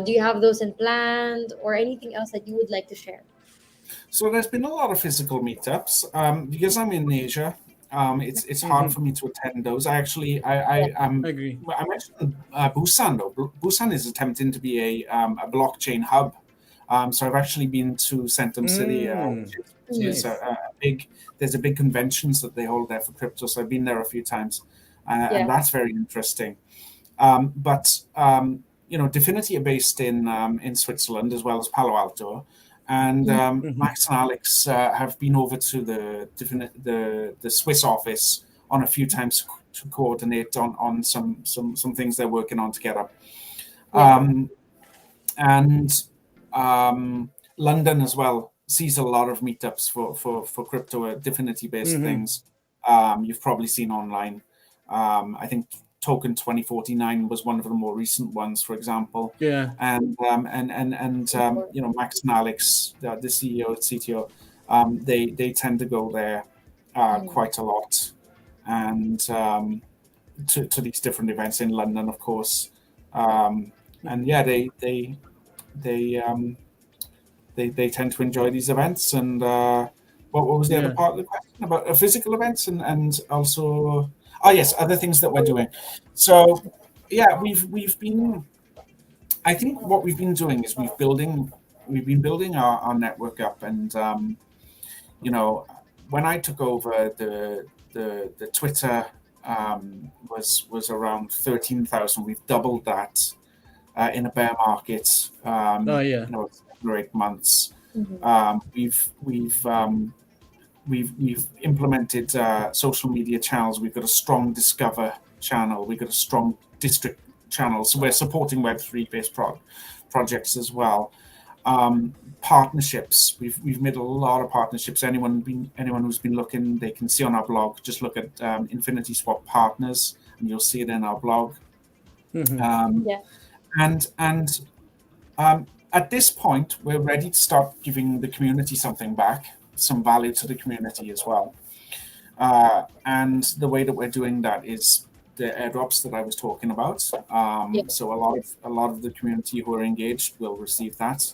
Do you have those in planned or anything else that you would like to share? So there's been a lot of physical meetups. Because I'm in Asia, it's hard Hmm. for me to attend those. I actually Yeah. I agree. I mentioned Busan though. Busan is attempting to be a blockchain hub. So I've actually been to Centum City, Mm, which Mm. is nice. a big. There's a big conventions that they hold there for crypto. So I've been there a few times, and Yeah. that's very interesting. But Definity are based in Switzerland as well as Palo Alto, and Mm. Hmm. Max and Alex have been over to the Swiss office on a few times to coordinate on some things they're working on together. Yeah. Um, and London as well sees a lot of meetups for crypto Divinity based Hmm. things. You've probably seen online. I think Token 2049 was one of the more recent ones, for example. Yeah. Max and Alex, the CEO and CTO, they tend to go there Mm. quite a lot, and to these different events in London, of course. Um, and yeah, they um, they tend to enjoy these events. And what was the other Yeah. part of the question about physical events and also yes, other things that we're doing. So yeah, we've been. I think what we've been doing is we've been building our network up, and you know when I took over the Twitter was around 13,000. We've doubled that in a bear market, Oh yeah. 7 or 8 months. Mhm. Um, we've we've um, we've implemented social media channels. We've got a strong Discover channel. We've got a strong District channel. So we're supporting Web3 based projects as well. Partnerships. We've made a lot of partnerships. Anyone who's been looking, they can see on our blog. Just look at InfinitySwap partners, and you'll see it in our blog. Hmm. Um, Yeah. and at this point, we're ready to start giving the community something back, some value to the community as well. And the way that we're doing that is the airdrops that I was talking about. Yeah. So a lot of the community who are engaged will receive that.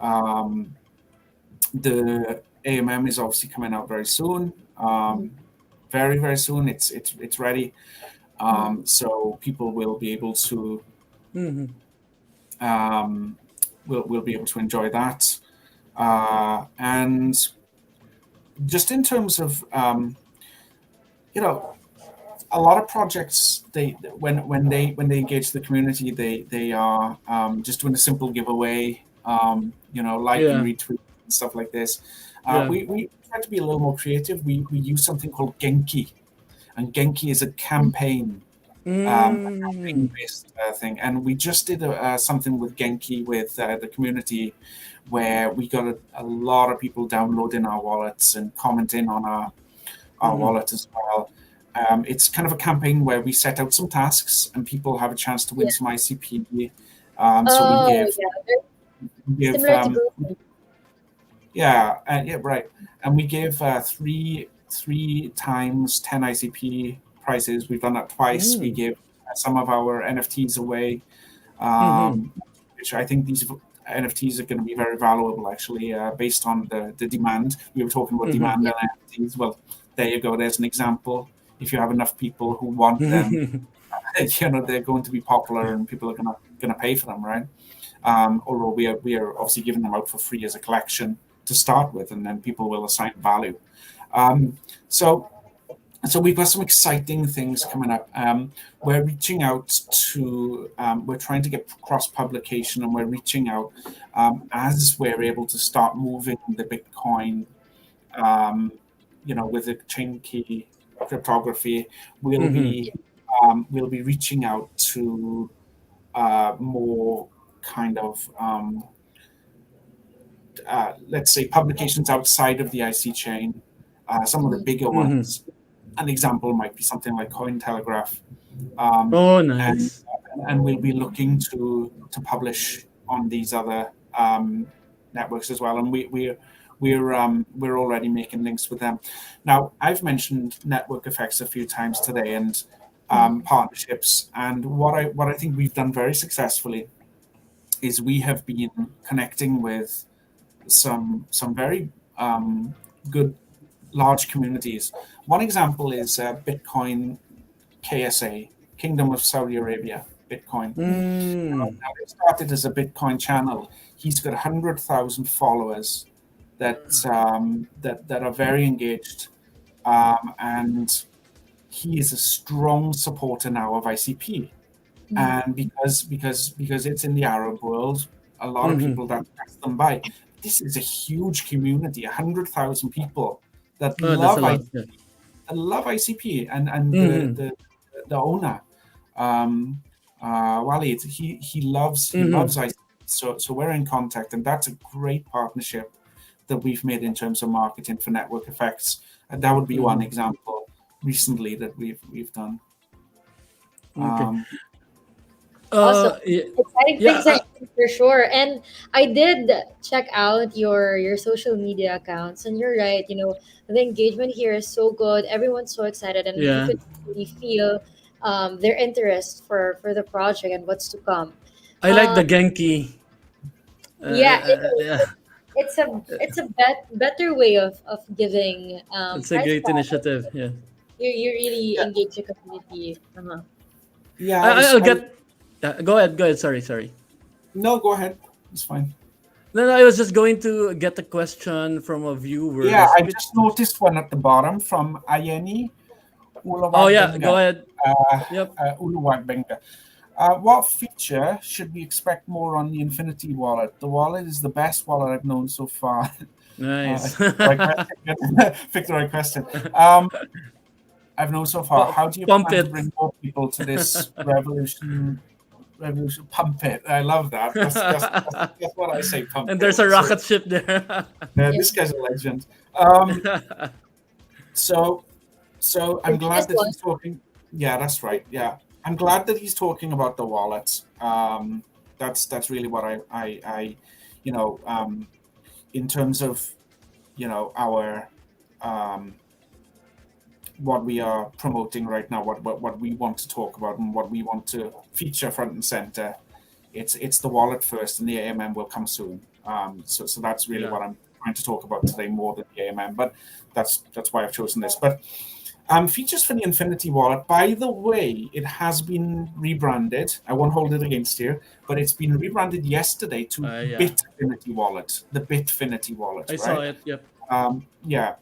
Um, the AMM is obviously coming out very soon. Mhm. Very very soon. It's ready. Mhm. So people will be able to Hmm. um, will be able to enjoy that. And just in terms of you know a lot of projects, they when they engage the community, they are just doing a simple giveaway, like and Yeah. retweet and stuff like this. Yeah. We try to be a little more creative. We use something called Genki, and Genki is Mhm. a Mm. campaign based thing. And we just did something with Genki with the community, where we got a lot of people downloading our wallets and commenting on our Hmm. wallet as well. It's kind of a campaign where we set out some tasks and people have a chance to win Yeah. some ICP. So we Oh, give yeah. Very give similar to Groupon. yeah, right, and we give three times 10 ICP prizes. We've done that twice. We Mm. give some of our NFTs away, Hmm. um, which I think these NFTs are going to be very valuable, actually, based on the demand. We were talking about Hmm. demand Yeah. and NFTs. Well, there you go. There's an example. If you have enough people who want them, they're going to be popular, and people are gonna pay for them, right? Although we are obviously giving them out for free as a collection to start with, and then people will assign value. Um, so so we've got some exciting things coming up. We're reaching out we're trying to get cross publication, and we're reaching out as we're able to start moving the Bitcoin, um, with the chain key cryptography. We'll Hmm. be we'll be reaching out to more kind of let's say publications outside of the IC chain, some of the Mhm. bigger Hmm. ones, An example might be something like Cointelegraph, um, Oh, and nice. we'll be looking to publish on these other networks as well. And we're already making links with them. Now, I've mentioned network effects a few times today, and Mhm. partnerships. And what I think we've done very successfully is we have been connecting with some very good large communities. One example is Bitcoin KSA, Kingdom of Saudi Arabia, Bitcoin. Mm. Now, it started as a Bitcoin channel. He's got 100,000 followers that are very engaged, and he is a strong supporter now of ICP. Mhm. And because it's in the Arab world, a lot of Mm-hmm. people that pass them by. This is a huge community, 100,000 people that Oh, that's a love lot. Yeah. ICP, and Mm-hmm. the owner, um, Walid, he Mm-hmm. loves ICP. So we're in contact, and that's a great partnership that we've made in terms of marketing for network effects. And that would be one Mm-hmm. example recently that we've done. Okay. Um, Awesome. Yeah, Exciting yeah. things ahead for sure. And I did check out your social media accounts, and you're right. The engagement here is so good. Everyone's so excited, and you Yeah. could really feel their interest for the project and what's to come. I like Um, the Genki. yeah, Yeah, it's a better way of giving it's a prize great prize. initiative. Yeah. You really yeah, engage the community. Uh-huh. yeah. I'll get. Go ahead. Go ahead. Sorry. Sorry. No, go ahead. It's fine. No, no, I was just going to get a question from a viewer. Yeah, Has I Bit? just noticed one at the bottom from Ayeni Oh yeah. Go Uluwagbenga. ahed. Uh, Yep. Uluwagbenga. What feature should we expect more on the Infinity wallet? The wallet is the best wallet I've known so far. I Nice. picked the right question. Picked the right question. Um, I've known so far. How do you Pump plan to it. bring more people to this revolution? Revolution, pump it. I love that. That's what I say. Pump And there's it. a So rocket ship there. Yeah. this guy's a legend. Um, so I'm The glad biggest that one. he's talking. Yeah, that's right. Yeah, I'm glad that he's talking about the wallet. That's really what I you know, in terms of our um, what we are promoting right now, what we want to talk about and what we want to feature front and center. It's the wallet first, and the AMM will come soon. So that's really Yeah. what I'm trying to talk about today more than the AMM, but that's why I've chosen this. But features for the Infinity wallet. By the way, it has been rebranded. I won't hold it against you, but it's been rebranded yesterday to Yeah. Bitfinity wallet, the Bitfinity wallet, I saw right? it. Yep. Yeah.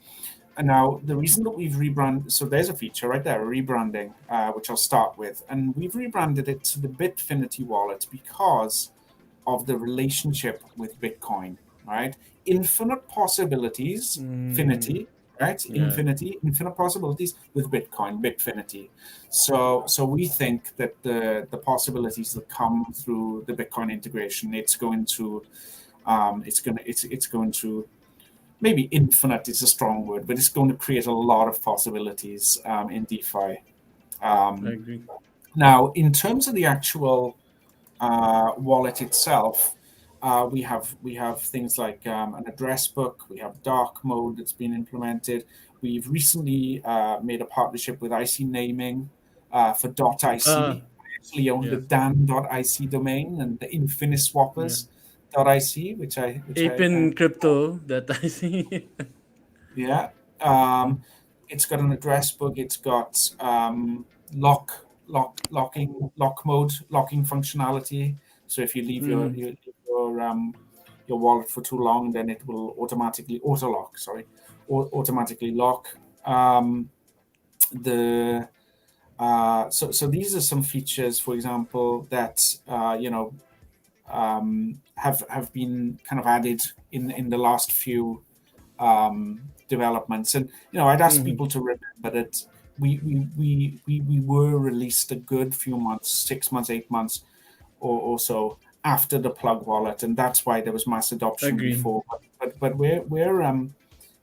And now the reason that we've rebranded, so there's a feature right there, rebranding, which I'll start with, and we've rebranded it to the Bitfinity wallet because of the relationship with Bitcoin, right? Infinite possibilities, Mm, finity, right? yeah. Infinite possibilities with Bitcoin, Bitfinity. So we think that the possibilities that come through the Bitcoin integration, it's going to maybe infinite is a strong word, but it's going to create a lot of possibilities in DeFi. I Um, agree. Now, in terms of the actual wallet itself, we have things like an address book. We have dark mode that's been implemented. We've recently made a partnership with IC Naming for .ic. Uh, I actually own the yeah. dan.ic domain and the Yeah. InfinisWappers.ic, which Ape I in crypto that I see. yeah. Um, it's got an address book. It's got lock mode, locking functionality. So if you leave Mhm. your wallet for too long, then it will automatically auto lock. Sorry, automatically lock. The So these are some features, for example, that have been kind of added in the last few developments. And I'd ask Mhm. people to remember that we were released a good few months, 6 months, 8 months, or so after the plug wallet, and that's why there was mass adoption Agree. before. But we're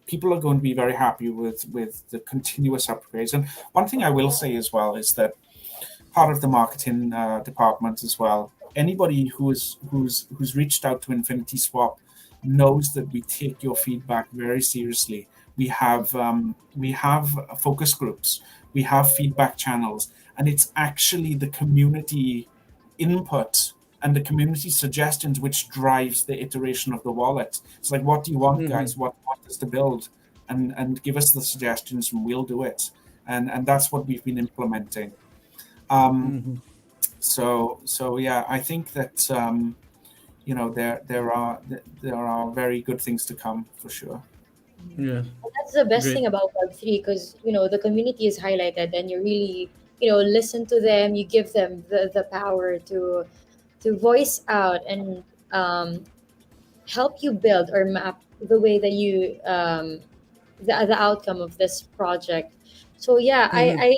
people are going to be very happy with the continuous upgrades. And one thing I will say as well is that part of the marketing department as well. Anybody who's reached out to InfinitySwap knows that we take your feedback very seriously. We have focus groups, we have feedback channels, and it's actually the community input and the community suggestions which drives the iteration of the wallet. It's like, what do you want, Mm-hmm. guys? What is to build? And give us the suggestions, and we'll do it. And that's what we've been implementing. Um, Mm-hmm. so yeah, I think that there are very good things to come for sure. Yeah. That's the best Great. thing about Web3 because the community is highlighted and you really listen to them. You give them the power to voice out and um, help you build or map the way that you the outcome of this project. So yeah, Mm-hmm. I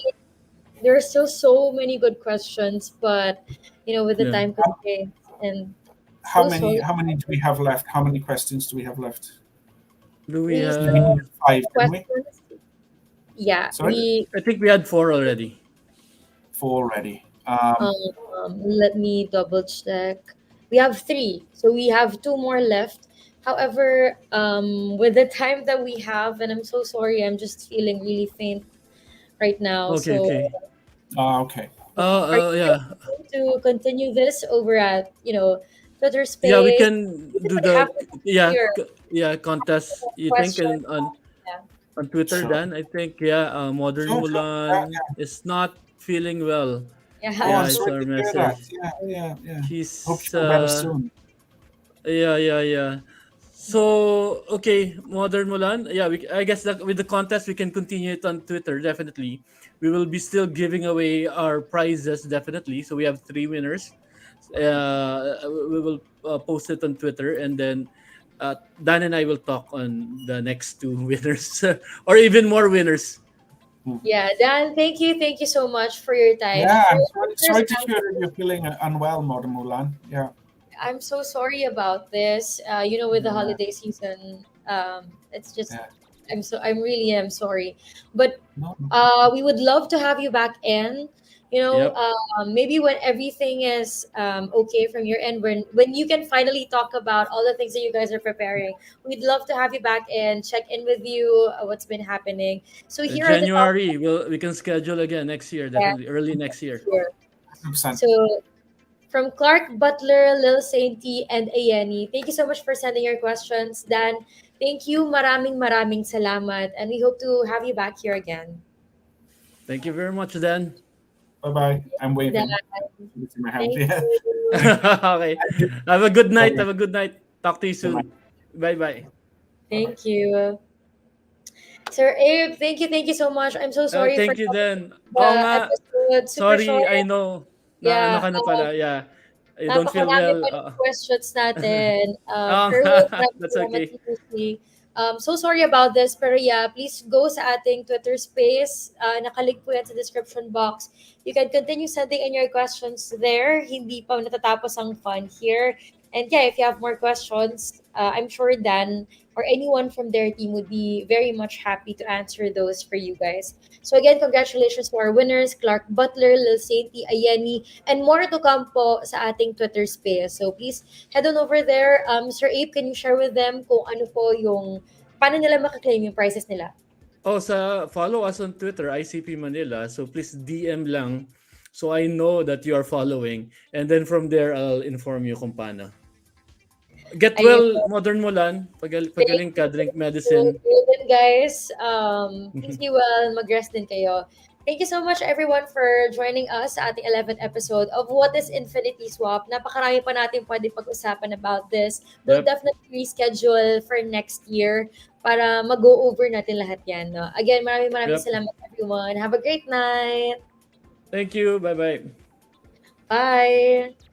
there are still so many good questions, but with the Yeah. time constraints and How so many sorry. how many do we have left? How many questions do we have left? Do we We We still have? needed five, have didn't we? questions. Yeah, Sorry, I think we had four already. four already. let me double check. We have three, so we have two more left. However, with the time that we have, and I'm so sorry, I'm just feeling really faint right now. Okay. So, Okay. Okay. yeah, are you guys Yeah. going to continue this over at Twitter Yeah, we Space? can We do could have the it yeah here. yeah contest. You think Question. Yeah. on Twitter, Sure. Dan? I think yeah. Modern Sure. Sure. Yeah. Mulan Yeah. is not feeling well. Oh, Yeah. Yeah, I'm I saw sorry her to hear that. message. Yeah. Yeah. Yeah. Hope you She's feel better soon. yeah. So okay, Modern Mulan. Yeah, I guess that with the contest we can continue it on Twitter. Definitely, we will be still giving away our prizes. Definitely. So we have three winners. We will post it on Twitter, and then Dan and I will talk on the next two winners, or even more winners. Hmm. Yeah, Dan, thank you so much for your time and Yeah, for I'm your sorry answers. to hear that you're feeling unwell, Madam Mulan. Yeah. I'm so sorry about this. With the Yeah. holiday season, it's just Yeah. I'm really am sorry, but No. we would love to have you back in. Yep. Maybe when everything is okay from your end, when you can finally talk about all the things that you guys are preparing, we'd love to have you back in, check in with you, what's been happening. So here are the top January. We can schedule again next year. Definitely early next year. here. 100%. So from Clark Butler, Lil Sainty, and Ayeni. Thank you so much for sending your questions. Dan, thank you. Maraming salamat. And we hope to have you back here again. Thank you very much, Dan. Bye bye. I'm Dan, waving with my hand. thank Yeah. you. Okay. Have a good night. Bye Have a good night. Talk to you bye. soon. Bye bye. Bye Thank you. Sir Abe, thank you so much. I'm so sorry for Thank you cutting then. Oo the nga. episode. Super Sorry, short. I know. Na ano Yeah. ka na pala. Yeah. You don't feel Napakarami well. pa ng questions natin. Oo Pero nga. maraming That's salamat okay. seriously. So sorry about this, pero yeah, please go sa ating Twitter space. Nakalink po yan sa description box. You can continue sending in your questions there. Hindi pa natatapos ang fun here. And yeah, if you have more questions, I'm sure Dan or anyone from their team would be very much happy to answer those for you guys. So again, congratulations to our winners, Clark Butler, Lil Sainty, Ayeni, and more to come po sa ating Twitter space. So please head on over there. Sir Abe, can you share with them kung ano po yung, paano nila makaklaim yung prices nila? Oh, follow us on Twitter, ICP Manila. So please DM lang so I know that you are following. And then from there, I'll inform you kung paano. Get Ayun. well, Modern Mulan. Thank Pagaling ka, you. drink Thank medicine. you din, guys. Please be well. Mag-rest din kayo. Thank you so much, everyone, for joining us sa ating 11th episode of What is Infinity Swap. Napakarami pa natin pwede pag-usapan about this. We'll Yep. definitely reschedule for next year para mag-go over natin lahat yan. No? Again, maraming Yep. salamat, everyone. Have a great night. Thank you. Bye-bye. Bye.